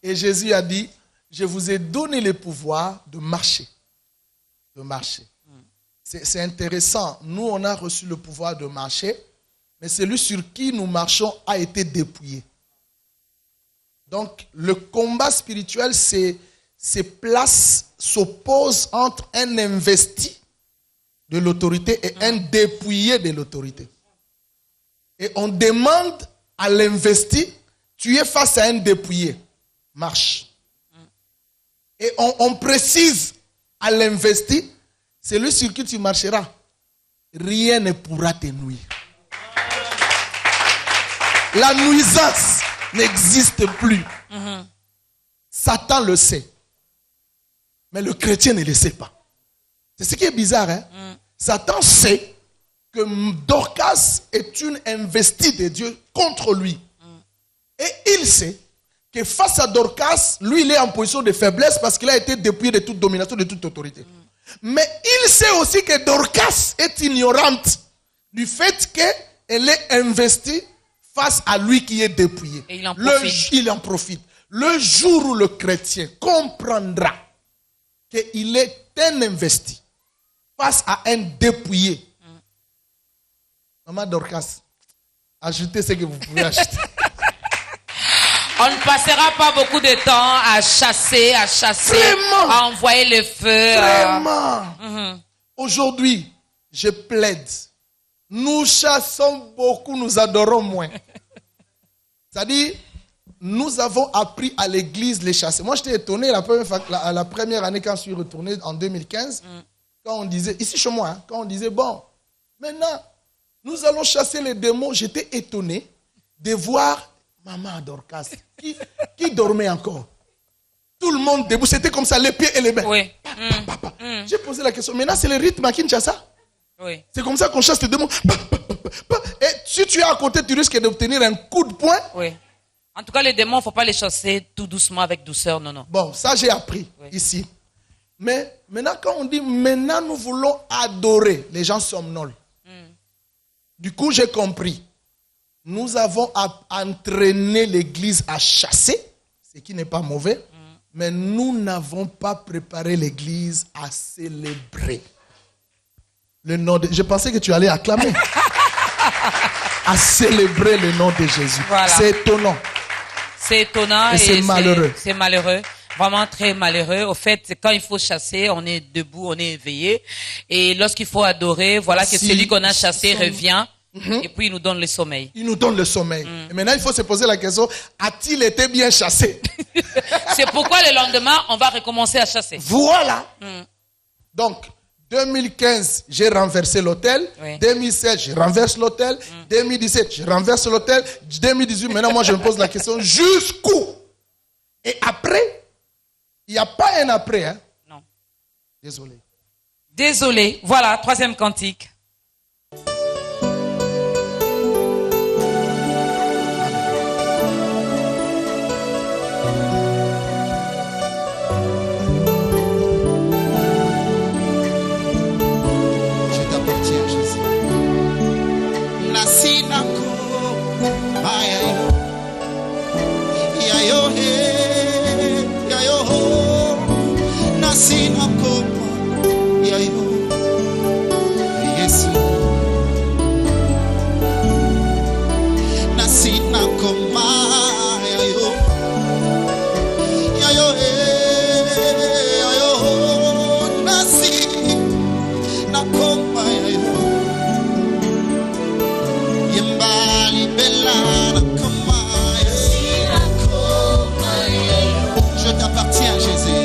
Et Jésus a dit, je vous ai donné le pouvoir de marcher. De marcher. C'est intéressant. Nous, on a reçu le pouvoir de marcher, mais celui sur qui nous marchons a été dépouillé. Donc, le combat spirituel, s'oppose entre un investi de l'autorité et un dépouillé de l'autorité. Et on demande à l'investi, tu es face à un dépouillé, marche. Et on précise à l'investi, celui sur qui tu marcheras, rien ne pourra te nuire. La nuisance n'existe plus. Satan le sait. Mais le chrétien ne le sait pas. C'est ce qui est bizarre. Hein? Satan sait que Dorcas est une investie de Dieu contre lui. Et il sait que face à Dorcas, lui, il est en position de faiblesse parce qu'il a été dépouillé de toute domination, de toute autorité. Mais il sait aussi que Dorcas est ignorante du fait qu'elle est investie face à lui qui est dépouillé. Et il en profite. Il en profite. Le jour où le chrétien comprendra qu'il est un investi face à un dépouillé. Maman Dorcas, ajoutez ce que vous pouvez ajouter. On ne passera pas beaucoup de temps à chasser, Vraiment. à envoyer le feu. Vraiment. Aujourd'hui, je plaide. Nous chassons beaucoup, nous adorons moins. C'est-à-dire, nous avons appris à l'église les chasser. Moi, j'étais étonné la première année quand je suis retourné en 2015, quand on disait, ici chez moi, quand on disait, bon, maintenant, nous allons chasser les démons. J'étais étonné de voir Maman Dorcas qui dormait encore. Tout le monde debout, c'était comme ça, les pieds et les mains. Oui. J'ai posé la question, maintenant c'est le rythme à Kinshasa. Oui. C'est comme ça qu'on chasse les démons. Et si tu es à côté, tu risques d'obtenir un coup de poing. Oui. En tout cas, les démons, il ne faut pas les chasser tout doucement, avec douceur, non. Bon, ça j'ai appris ici. Mais maintenant, quand on dit, maintenant nous voulons adorer, les gens somnolent. Du coup, j'ai compris. Nous avons entraîné l'église à chasser, ce qui n'est pas mauvais, mais nous n'avons pas préparé l'église à célébrer. Le nom de... Je pensais que tu allais acclamer. À célébrer le nom de Jésus. Voilà. C'est étonnant. C'est étonnant et c'est malheureux. C'est malheureux. Vraiment très malheureux. Au fait, quand il faut chasser, on est debout, on est éveillé. Et lorsqu'il faut adorer, voilà que celui qu'on a chassé revient. Et puis il nous donne le sommeil. Il nous donne le sommeil. Et maintenant, il faut se poser la question, a-t-il été bien chassé? C'est pourquoi le lendemain, on va recommencer à chasser. Voilà. Donc, 2015, j'ai renversé l'hôtel. Oui. 2016, je renverse l'hôtel. 2017, je renverse l'hôtel. 2018, maintenant, moi, je me pose la question, jusqu'où? Et après, il n'y a pas un après. Hein? Non. Désolé. Désolé. Voilà, troisième cantique. Je t'appartiens, Jésus.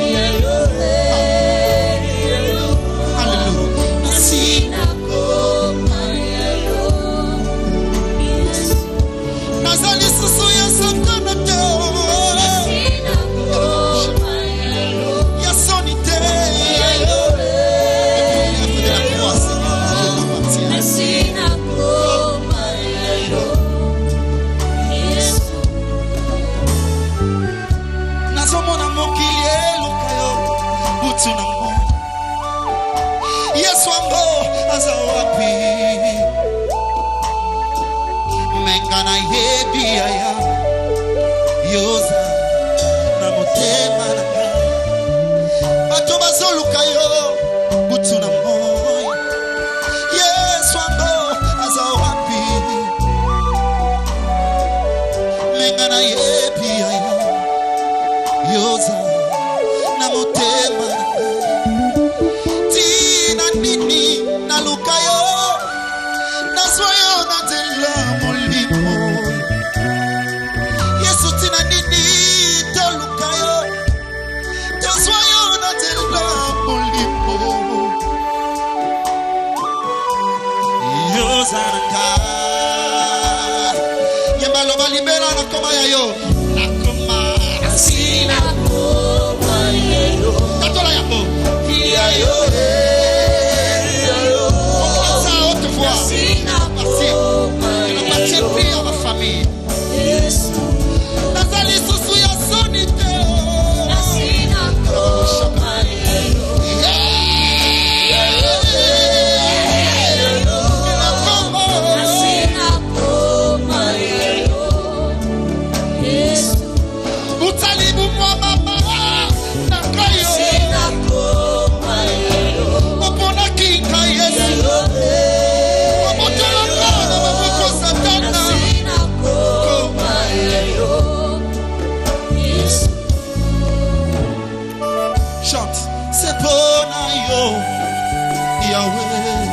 Yahweh,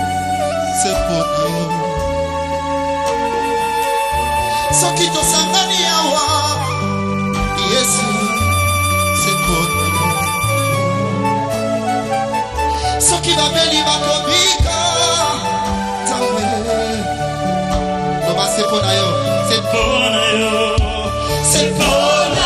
c'est pour nous. Ce qui te sangani yawa, Yesu, c'est pour nous. Ce qui va béni va kobika, Tamé. C'est pour nous, c'est pour nous, c'est pour nous.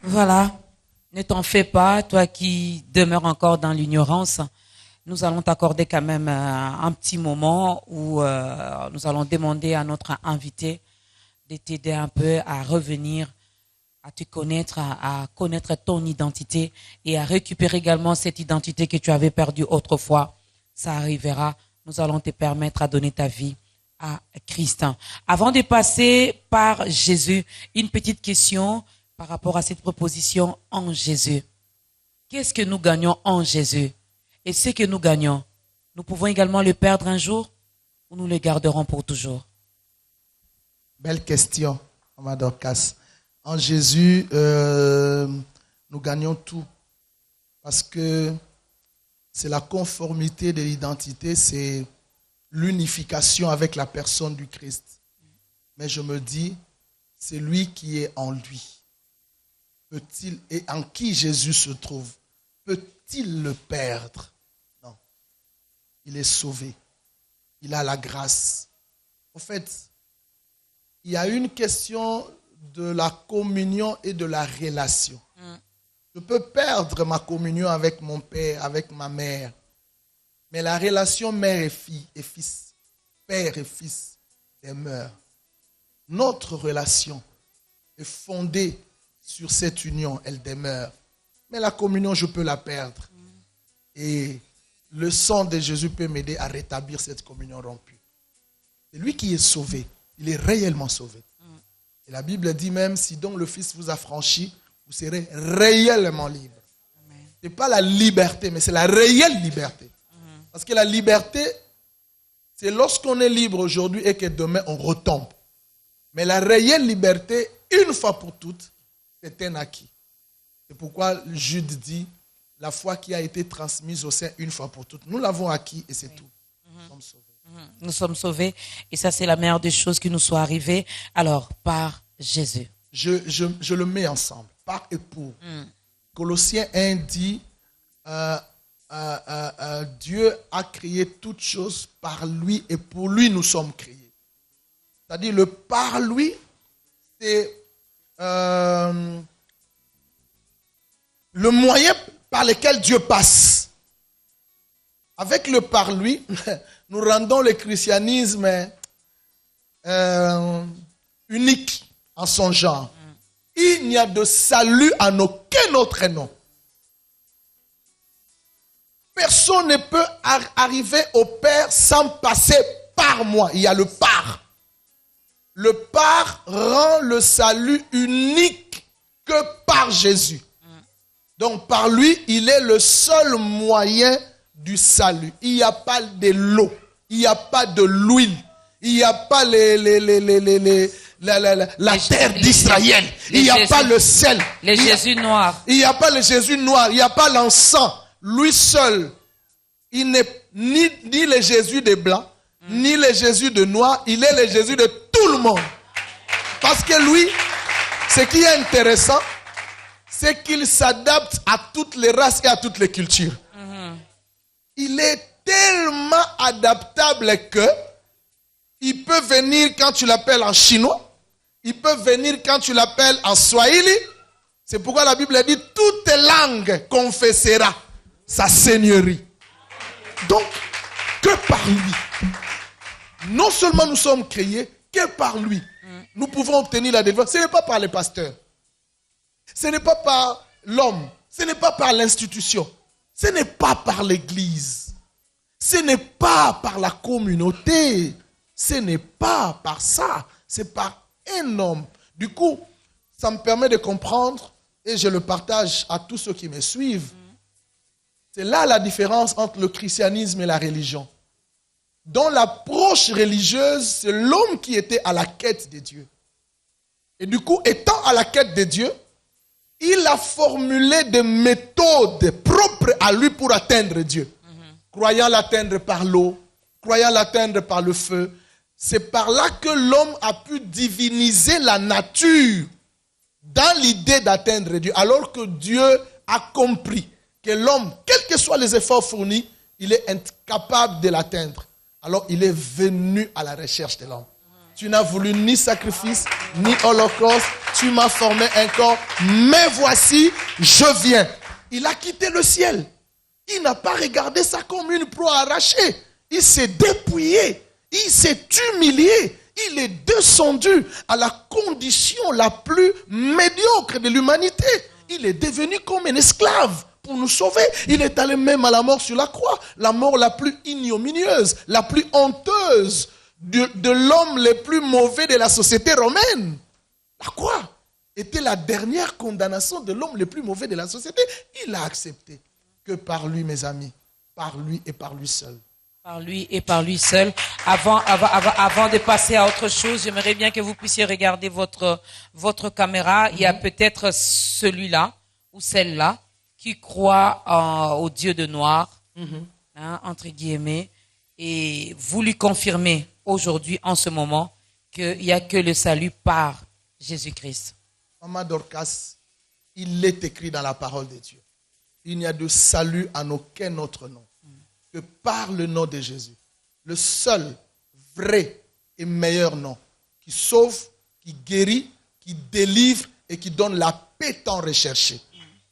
Voilà, ne t'en fais pas, toi qui demeures encore dans l'ignorance. Nous allons t'accorder quand même un petit moment où nous allons demander à notre invité de t'aider un peu à revenir, à te connaître, à connaître ton identité et à récupérer également cette identité que tu avais perdue autrefois. Ça arrivera. Nous allons te permettre à donner ta vie à Christ. Avant de passer par Jésus, une petite question par rapport à cette proposition en Jésus. Qu'est-ce que nous gagnons en Jésus? Et ce que nous gagnons, nous pouvons également le perdre un jour ou nous le garderons pour toujours? Belle question, Dorcas. En Jésus, nous gagnons tout. Parce que c'est la conformité de l'identité, c'est l'unification avec la personne du Christ. Mais je me dis, c'est lui qui est en lui. Peut-il, et en qui Jésus se trouve, peut-il le perdre? Non. Il est sauvé. Il a la grâce. En fait, il y a une question de la communion et de la relation. Je peux perdre ma communion avec mon père, avec ma mère. Mais la relation mère et fille et fils, père et fils, demeure. Notre relation est fondée sur cette union, elle demeure. Mais la communion, je peux la perdre. Et le sang de Jésus peut m'aider à rétablir cette communion rompue. C'est lui qui est sauvé. Il est réellement sauvé. Et la Bible dit même, si donc le Fils vous a franchi, vous serez réellement libre. Ce n'est pas la liberté, mais c'est la réelle liberté. Parce que la liberté, c'est lorsqu'on est libre aujourd'hui et que demain on retombe. Mais la réelle liberté, une fois pour toutes, c'est un acquis. C'est pourquoi Jude dit, la foi qui a été transmise au sein une fois pour toutes, nous l'avons acquis et c'est tout. Nous sommes sauvés. Nous sommes sauvés et ça c'est la meilleure des choses qui nous soit arrivée. Alors, par Jésus. Je le mets ensemble, par et pour. Colossiens 1 dit, Dieu a créé toutes choses par lui et pour lui nous sommes créés. C'est-à-dire le par lui, c'est le moyen par lequel Dieu passe. Avec le par lui, nous rendons le christianisme unique en son genre. Il n'y a de salut en aucun autre nom. Personne ne peut arriver au Père sans passer par moi. Il y a le par. Le par rend le salut unique que par Jésus. Donc par lui, il est le seul moyen du salut. Il n'y a pas de l'eau, il n'y a pas de l'huile, il n'y a pas la terre d'Israël, il n'y a pas le sel. Le Jésus noir. Il n'y a pas le Jésus noir, il n'y a pas l'encens. Lui seul, il n'est ni le Jésus des blancs, ni le Jésus de noir, il est le Jésus de tout le monde. Parce que lui, ce qui est intéressant, c'est qu'il s'adapte à toutes les races et à toutes les cultures. Il est tellement adaptable que il peut venir quand tu l'appelles en chinois, il peut venir quand tu l'appelles en swahili. C'est pourquoi la Bible dit toute langue confessera sa seigneurie. Donc, que par lui. Non seulement nous sommes créés, que par lui. Nous pouvons obtenir la délivrance. Ce n'est pas par les pasteurs. Ce n'est pas par l'homme. Ce n'est pas par l'institution. Ce n'est pas par l'église. Ce n'est pas par la communauté. Ce n'est pas par ça. C'est par un homme. Du coup, ça me permet de comprendre, et je le partage à tous ceux qui me suivent. C'est là la différence entre le christianisme et la religion. Dans l'approche religieuse, c'est l'homme qui était à la quête de Dieu. Et du coup, étant à la quête de Dieu, il a formulé des méthodes propres à lui pour atteindre Dieu. Croyant l'atteindre par l'eau, croyant l'atteindre par le feu. C'est par là que l'homme a pu diviniser la nature dans l'idée d'atteindre Dieu. Alors que Dieu a compris que l'homme, quels que soient les efforts fournis, il est incapable de l'atteindre. Alors il est venu à la recherche de l'homme. Tu n'as voulu ni sacrifice, ni holocauste. Tu m'as formé un corps, mais voici, je viens. Il a quitté le ciel. Il n'a pas regardé ça comme une proie arrachée. Il s'est dépouillé. Il s'est humilié. Il est descendu à la condition la plus médiocre de l'humanité. Il est devenu comme un esclave pour nous sauver. Il est allé même à la mort sur la croix. La mort la plus ignominieuse, la plus honteuse de l'homme le plus mauvais de la société romaine. La croix était la dernière condamnation de l'homme le plus mauvais de la société. Il a accepté que par lui, mes amis, par lui et par lui seul. Par lui et par lui seul. Avant de passer à autre chose, j'aimerais bien que vous puissiez regarder votre caméra. Il y a peut-être celui-là ou celle-là qui croit au Dieu de noir, entre guillemets, et vous lui confirmez aujourd'hui, en ce moment, qu'il n'y a que le salut par Jésus-Christ. Maman Dorcas, il est écrit dans la parole de Dieu. Il n'y a de salut en aucun autre nom que par le nom de Jésus. Le seul, vrai et meilleur nom qui sauve, qui guérit, qui délivre et qui donne la paix tant recherchée.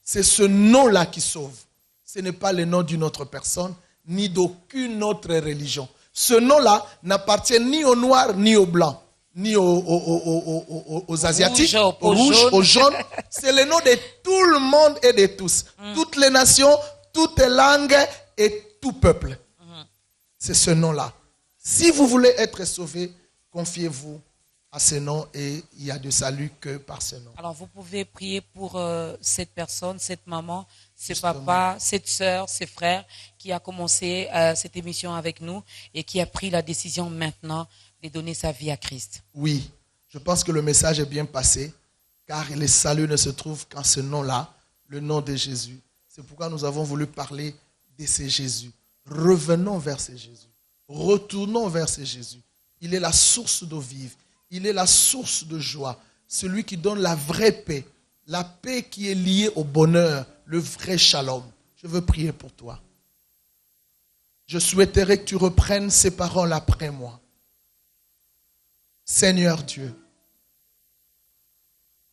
C'est ce nom-là qui sauve. Ce n'est pas le nom d'une autre personne, ni d'aucune autre religion. Ce nom-là n'appartient ni aux Noirs, ni aux Blancs, ni aux Asiatiques, aux Rouges, aux Jaunes. C'est le nom de tout le monde et de tous. Toutes les nations, toutes les langues et tout peuple. C'est ce nom-là. Si vous voulez être sauvé, confiez-vous à ce nom et il n'y a de salut que par ce nom. Alors vous pouvez prier pour cette personne, cette maman, ce papa, cette sœur, ces frères qui a commencé cette émission avec nous et qui a pris la décision maintenant de donner sa vie à Christ. Oui, je pense que le message est bien passé car le salut ne se trouve qu'en ce nom-là, le nom de Jésus. C'est pourquoi nous avons voulu parler de ce Jésus. Revenons vers ce Jésus. Retournons vers ce Jésus. Il est la source d'eau vive. Il est la source de joie. Celui qui donne la vraie paix. La paix qui est liée au bonheur. Le vrai shalom. Je veux prier pour toi. Je souhaiterais que tu reprennes ces paroles après moi. Seigneur Dieu,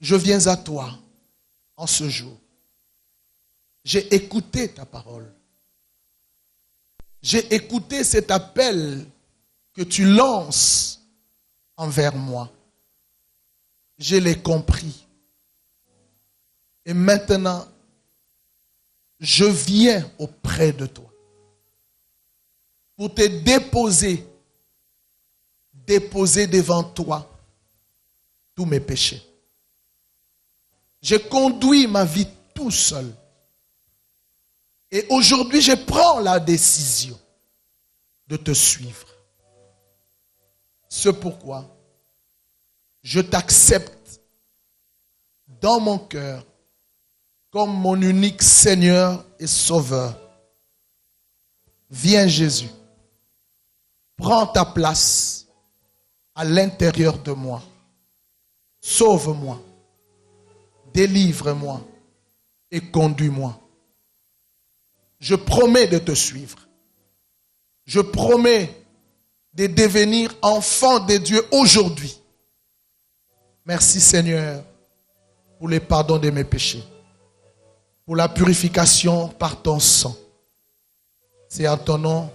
je viens à toi en ce jour. J'ai écouté ta parole. J'ai écouté cet appel que tu lances envers moi. Je l'ai compris. Et maintenant, je viens auprès de toi pour te déposer devant toi tous mes péchés. Je conduis ma vie tout seul. Et aujourd'hui, je prends la décision de te suivre. C'est pourquoi je t'accepte dans mon cœur comme mon unique Seigneur et Sauveur. Viens Jésus, prends ta place à l'intérieur de moi. Sauve-moi, délivre-moi et conduis-moi. Je promets de te suivre. Je promets de devenir enfant de Dieu aujourd'hui. Merci Seigneur pour le pardon de mes péchés, pour la purification par ton sang. C'est en ton nom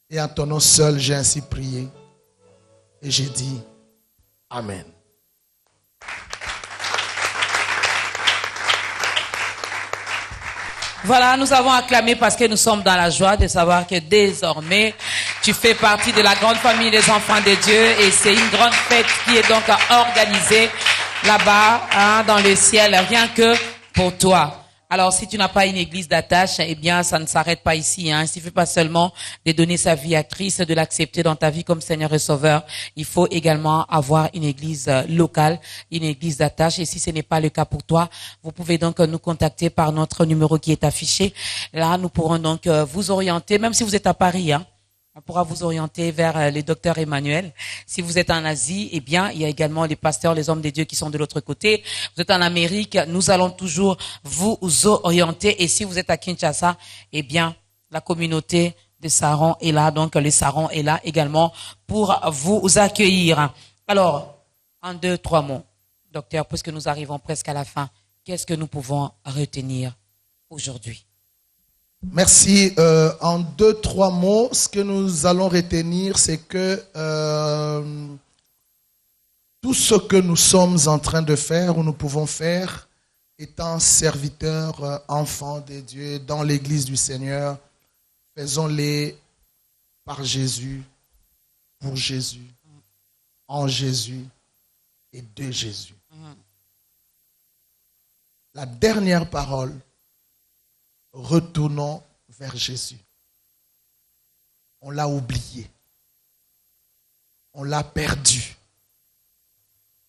et en ton nom seul j'ai ainsi prié. Et j'ai dit Amen. Voilà, nous avons acclamé parce que nous sommes dans la joie de savoir que désormais, tu fais partie de la grande famille des enfants de Dieu et c'est une grande fête qui est donc organisée là-bas, dans le ciel, rien que pour toi. Alors, si tu n'as pas une église d'attache, eh bien, ça ne s'arrête pas ici. Il ne suffit pas seulement de donner sa vie à Christ, de l'accepter dans ta vie comme Seigneur et Sauveur. Il faut également avoir une église locale, une église d'attache. Et si ce n'est pas le cas pour toi, vous pouvez donc nous contacter par notre numéro qui est affiché. Là, nous pourrons donc vous orienter, même si vous êtes à Paris, on pourra vous orienter vers le docteur Emmanuel. Si vous êtes en Asie, eh bien, il y a également les pasteurs, les hommes de Dieu qui sont de l'autre côté. Vous êtes en Amérique, nous allons toujours vous orienter. Et si vous êtes à Kinshasa, eh bien, la communauté de Saron est là. Donc, le Saron est là également pour vous accueillir. Alors, en 2, 3 mots, docteur, puisque nous arrivons presque à la fin, qu'est-ce que nous pouvons retenir aujourd'hui? Merci. En 2, 3 mots, ce que nous allons retenir, c'est que tout ce que nous sommes en train de faire ou nous pouvons faire, étant serviteurs, enfants de Dieu, dans l'église du Seigneur, faisons-les par Jésus, pour Jésus, en Jésus et de Jésus. La dernière parole, retournons vers Jésus. On l'a oublié. On l'a perdu.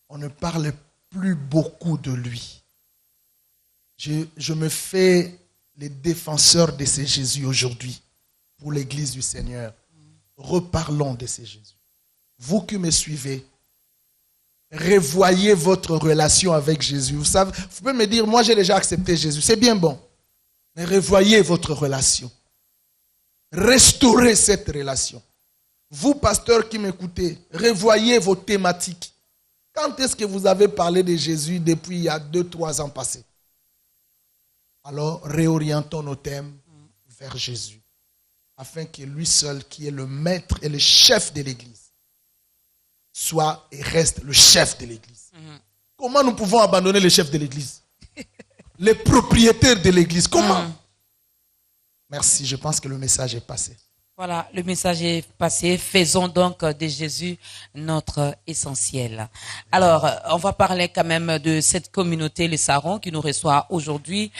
On ne parle plus beaucoup de lui. Je me fais les défenseurs de ce Jésus aujourd'hui pour l'église du Seigneur. Reparlons de ce Jésus. Vous qui me suivez, revoyez votre relation avec Jésus. Vous savez, vous pouvez me dire, moi j'ai déjà accepté Jésus. C'est bien bon. Mais revoyez votre relation. Restaurez cette relation. Vous, pasteurs qui m'écoutez, revoyez vos thématiques. Quand est-ce que vous avez parlé de Jésus depuis il y a 2, 3 ans passés? Alors, réorientons nos thèmes vers Jésus. Afin que lui seul, qui est le maître et le chef de l'église, soit et reste le chef de l'église. Comment nous pouvons abandonner le chef de l'église? Les propriétaires de l'église. Comment? Merci, je pense que le message est passé. Voilà, le message est passé. Faisons donc de Jésus notre essentiel. Alors, on va parler quand même de cette communauté, les Sarons, qui nous reçoit aujourd'hui.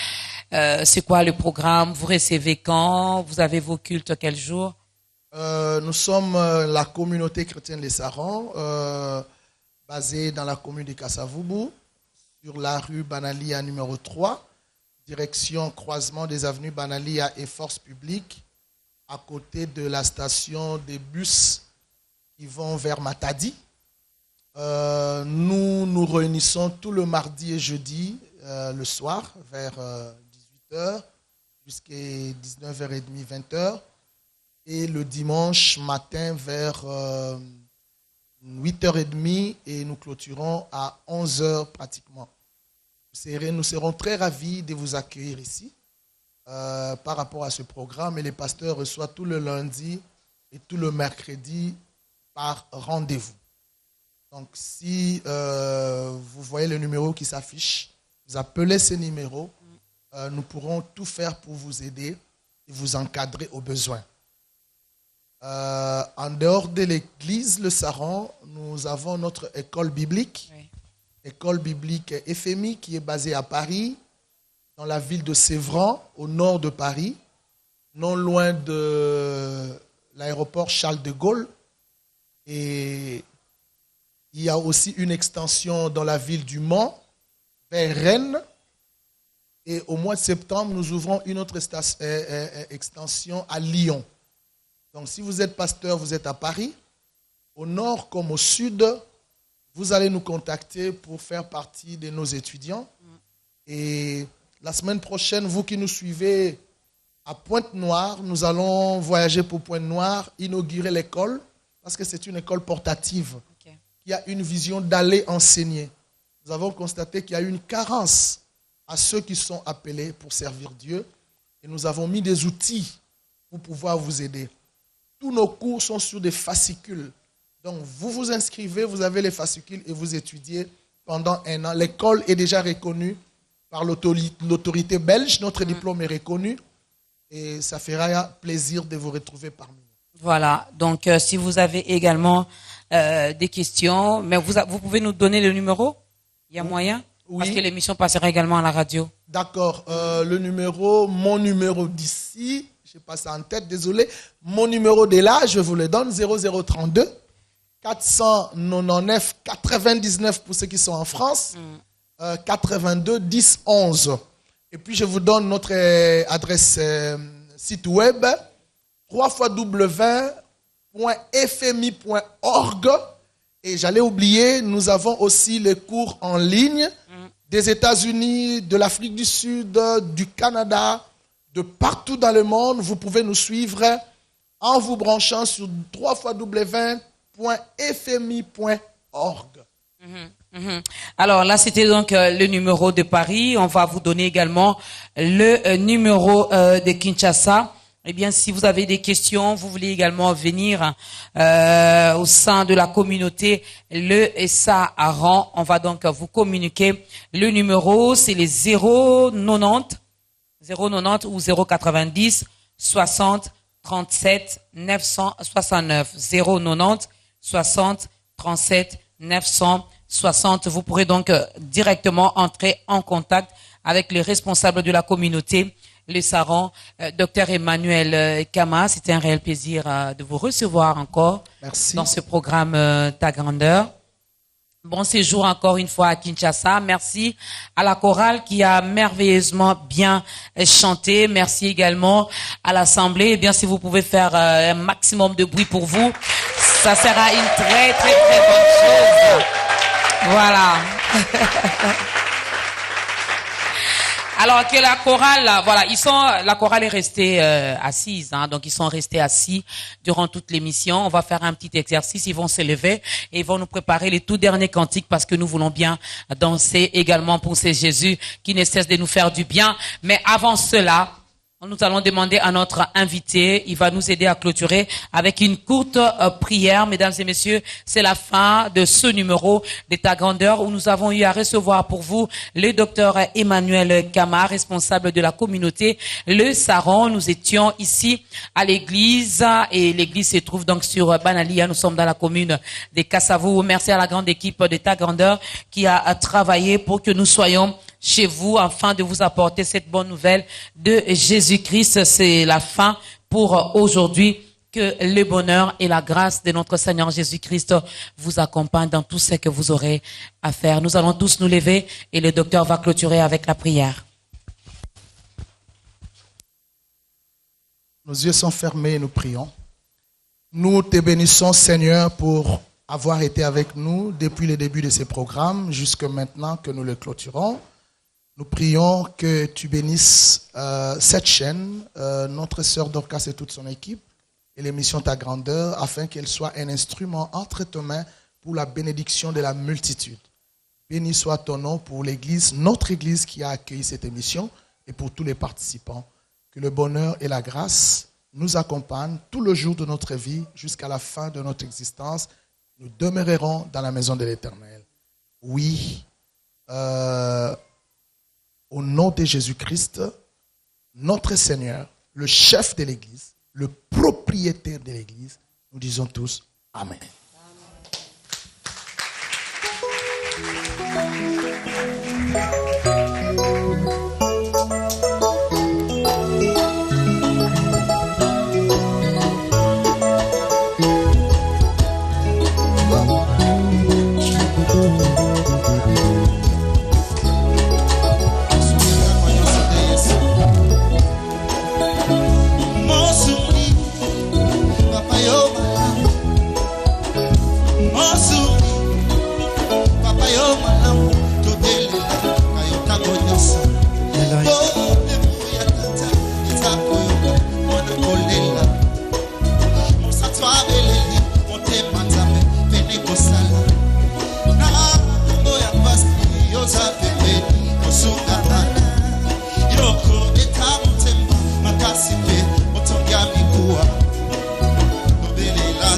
C'est quoi le programme? Vous recevez quand? Vous avez vos cultes quel jour? Nous sommes la communauté chrétienne Les Sarons, basée dans la commune de Kasavubu, sur la rue Banalia numéro 3, direction croisement des avenues Banalia et Force publique, à côté de la station des bus qui vont vers Matadi. Nous nous réunissons tout le mardi et jeudi le soir vers 18h jusqu'à 19h30, 20h. Et le dimanche matin vers 8h30 et nous clôturons à 11h pratiquement. Nous serons très ravis de vous accueillir ici par rapport à ce programme et les pasteurs reçoivent tout le lundi et tout le mercredi par rendez-vous. Donc, si vous voyez le numéro qui s'affiche, vous appelez ce numéro, nous pourrons tout faire pour vous aider et vous encadrer au besoin. En dehors de l'église Le Saron, nous avons notre école biblique, école biblique FMI qui est basée à Paris, dans la ville de Sévran, au nord de Paris, non loin de l'aéroport Charles de Gaulle. Et il y a aussi une extension dans la ville du Mans, vers Rennes. Et au mois de septembre, nous ouvrons une autre extension à Lyon. Donc, si vous êtes pasteur, vous êtes à Paris, au nord comme au sud, vous allez nous contacter pour faire partie de nos étudiants. Et la semaine prochaine, vous qui nous suivez à Pointe-Noire, nous allons voyager pour Pointe-Noire, inaugurer l'école, parce que c'est une école portative qui a une vision d'aller enseigner. Nous avons constaté qu'il y a une carence à ceux qui sont appelés pour servir Dieu. Et nous avons mis des outils pour pouvoir vous aider. Tous nos cours sont sur des fascicules. Donc, vous vous inscrivez, vous avez les fascicules et vous étudiez pendant 1 an. L'école est déjà reconnue par l'autorité belge. Notre diplôme est reconnu. Et ça fera plaisir de vous retrouver parmi nous. Voilà. Donc, si vous avez également des questions, mais vous pouvez nous donner le numéro? Il y a moyen? Oui. Parce que l'émission passera également à la radio. D'accord. Le numéro, mon numéro d'ici, je n'ai pas ça en tête, désolé. Mon numéro de là, je vous le donne, 0032 499 99 pour ceux qui sont en France, 82 10 11. Et puis je vous donne notre adresse site web, www.fmi.org. Et j'allais oublier, nous avons aussi les cours en ligne des États-Unis, de l'Afrique du Sud, du Canada, de partout dans le monde. Vous pouvez nous suivre en vous branchant sur www.fmi.org. Alors là, c'était donc le numéro de Paris. On va vous donner également le numéro de Kinshasa. Eh bien, si vous avez des questions, vous voulez également venir au sein de la communauté Le Saron, on va donc vous communiquer le numéro. C'est les 090 ou 090 60 37 969. 090 60 37 960. Vous pourrez donc directement entrer en contact avec les responsables de la communauté Le Saron. Docteur Emmanuel Kama, c'était un réel plaisir de vous recevoir encore. Merci. Dans ce programme Ta Grandeur. Bon séjour encore une fois à Kinshasa. Merci à la chorale qui a merveilleusement bien chanté. Merci également à l'Assemblée. Eh bien, si vous pouvez faire un maximum de bruit pour vous, ça sera une très, très, très bonne chose. Voilà. Alors que la chorale, voilà, la chorale est restée assise, hein, donc ils sont restés assis durant toute l'émission. On va faire un petit exercice, ils vont se lever et ils vont nous préparer les tout derniers cantiques parce que nous voulons bien danser également pour ce Jésus qui ne cesse de nous faire du bien. Mais avant cela, nous allons demander à notre invité, il va nous aider à clôturer avec une courte prière. Mesdames et messieurs, c'est la fin de ce numéro de Ta Grandeur où nous avons eu à recevoir pour vous le docteur Emmanuel Kama, responsable de la communauté Le Saron. Nous étions ici à l'église et l'église se trouve donc sur Banalia. Nous sommes dans la commune de Kassavou. Merci à la grande équipe de Ta Grandeur qui a travaillé pour que nous soyons chez vous afin de vous apporter cette bonne nouvelle de Jésus-Christ. C'est la fin pour aujourd'hui. Que le bonheur et la grâce de notre Seigneur Jésus-Christ vous accompagnent dans tout ce que vous aurez à faire. Nous allons tous nous lever et le docteur va clôturer avec la prière. Nos yeux sont fermés et nous prions. Nous te bénissons, Seigneur, pour avoir été avec nous depuis le début de ces programmes jusqu'à maintenant que nous le clôturons. Nous prions que tu bénisses cette chaîne, notre sœur Dorcas et toute son équipe, et l'émission Ta Grandeur, afin qu'elle soit un instrument entre tes mains pour la bénédiction de la multitude. Béni soit ton nom pour l'église, notre église qui a accueilli cette émission, et pour tous les participants. que le bonheur et la grâce nous accompagnent tout le jour de notre vie jusqu'à la fin de notre existence. Nous demeurerons dans la maison de l'Éternel. Oui, au nom de Jésus-Christ, notre Seigneur, le chef de l'Église, le propriétaire de l'Église, nous disons tous Amen.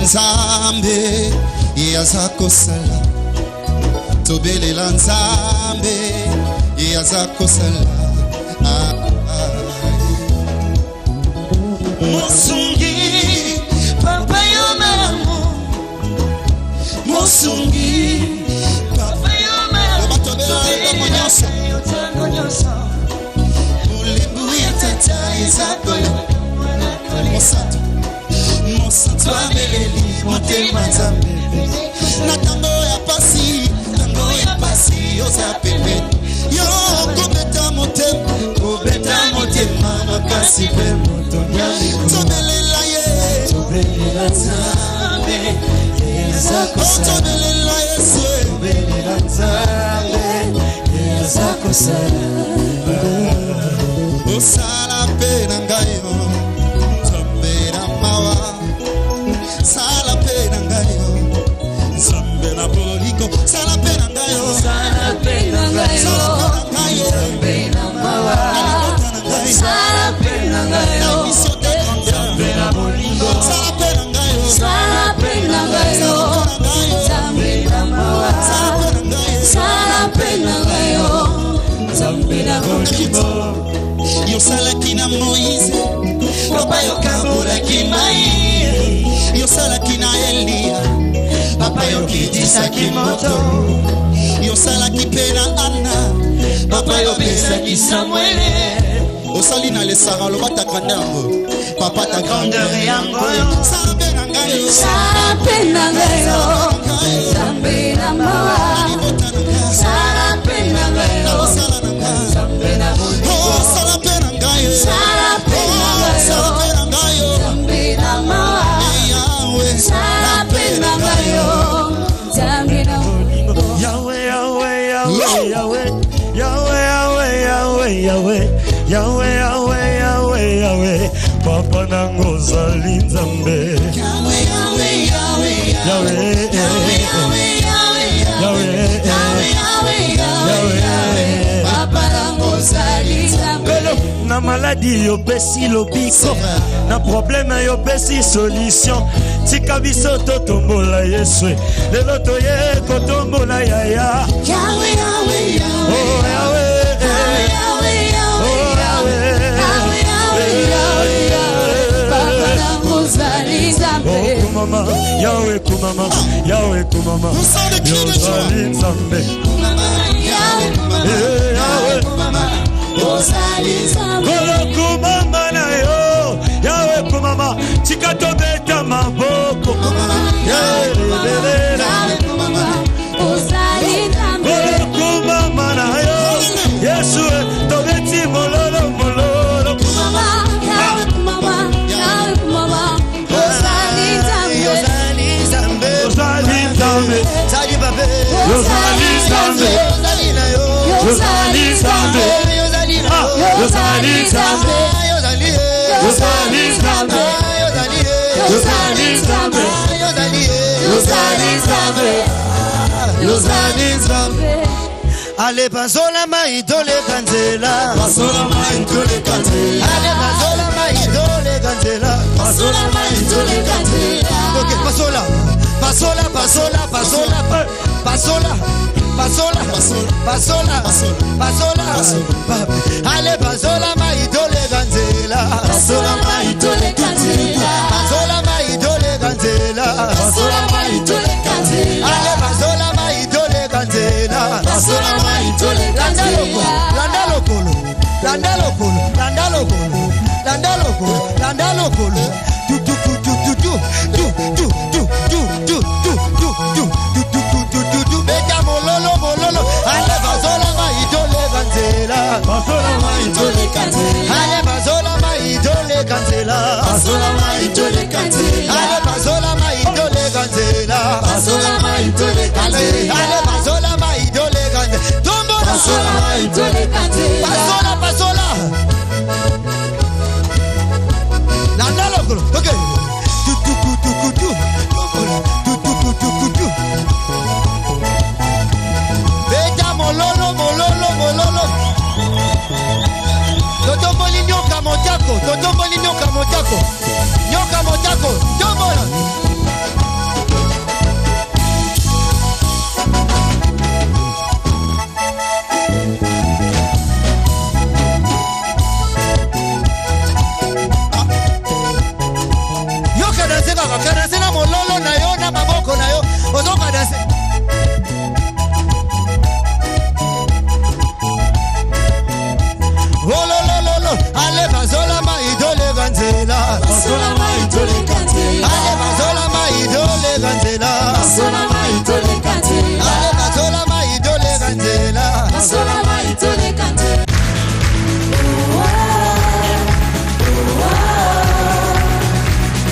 Nzambe yazako sala tobelela Nzambe yazako sala Mosungi papa yo malamu Mosungi papa yo malamu tobelela Nzambe Mulimbu ya tata yazako Mosato Mosato abeleli motema Nzambe na tango ya pasi yoza pepe yo kobeta motema makasi pe motonya tobelela ye tobelela Nzambe yazako sala tobelela Yesu tobelela Nzambe yazako sala osala pe na ngayo Nzambe na mawa sala pe na ngayo Nzambe na boliko sala pe na ngayo sala pe na ngayo Nzambe na mawa sala pe na ngayo Nzambe na boliko sala pe na ngayo sala pe na ngayo Nzambe na mawa sala pe na ngayo Nzambe na boliko yo sala kina Moïse papa yo kabula kimai yo sala kina Elia papa yo kitisa kimoto yo sala kipena Anna papa yo pesa ki Samuel osali na le Sara lo bata kandango papa ta grandeur yango sala pe na ngayo sala pe na ngayo Nzambe na mawa sala pe na ngayo Nzambe na boliko sala pe na ngayo sala pe na ngayo Nzambe na mawa sala pe na ngayo Nzambe na boliko Yahweh, Yahweh, Yahweh, Yahweh, Yahweh, Yahweh, Yahweh, Yahweh, Yahweh, Yahweh, Yahweh, Papa nango zali Nzambe. Yahweh, Yahweh, Yahweh, Yahweh, Yahweh, Yahweh, Papa nango zali Nzambe. Na maladie yo pesi lobiko, na problème yo pesi solution. Tika biso to tombola Yesu, lelo toye ko tombola yaya. Yahweh, Yahweh, Yahweh, Oh Yahweh, Yahweh, Yahweh, Yahweh, Yahweh, Papa nango zali Nzambe. Oh kumama, Yahweh kumama, Yahweh kumama, yo zali Nzambe. Yahweh Mama, ozali Nzambe. Kolo kumama na yo, Yahweh kumama, tika tobeta maboko. Yahweh Mama, ozali Nzambe. Kolo kumama na yo, Yesu tobeti mololo mololo. Mama, Yahweh Mama, Yahweh Mama, ozali Nzambe. Ozali Nzambe, ozali Nzambe, ozali Nzambe, ozali Nzambe, ozali Nzambe, ozali Nzambe, ozali Nzambe, ozali Nzambe. Ale bazola mai tole kanzela, bazola mai tole kanzela. Ale bazola Basola maitoleka nzela. Ok, basola. Basola, basola, basola, basola, basola, basola, basola, allez basola maitoleka nzela. Basola maitoleka nzela. Basola maitoleka nzela. Basola maitoleka nzela. Allez basola maitoleka nzela. Basola maitoleka nzela. Landalo kolo, landalo kolo, landalo kolo, landalo kolo, landalo kolo. Tu tu tu tu tu tu tu tu tu tu tu tu tu beta mololo mololo ale bazola maitole kanzela bazola maitole kanzela ale bazola maitole kanzela bazola maitole kanzela ale bazola maitole kanzela bazola maitole kanzela ale bazola maitole kanzela tombo bazola maitole kanzela bazola bazola nanda lokolo okay tu tu tu tu tu Beta mololo mololo mololo Totomboli nyoka motako Totomboli nyoka motako Nyoka motako Tombola Nyoka danse kaka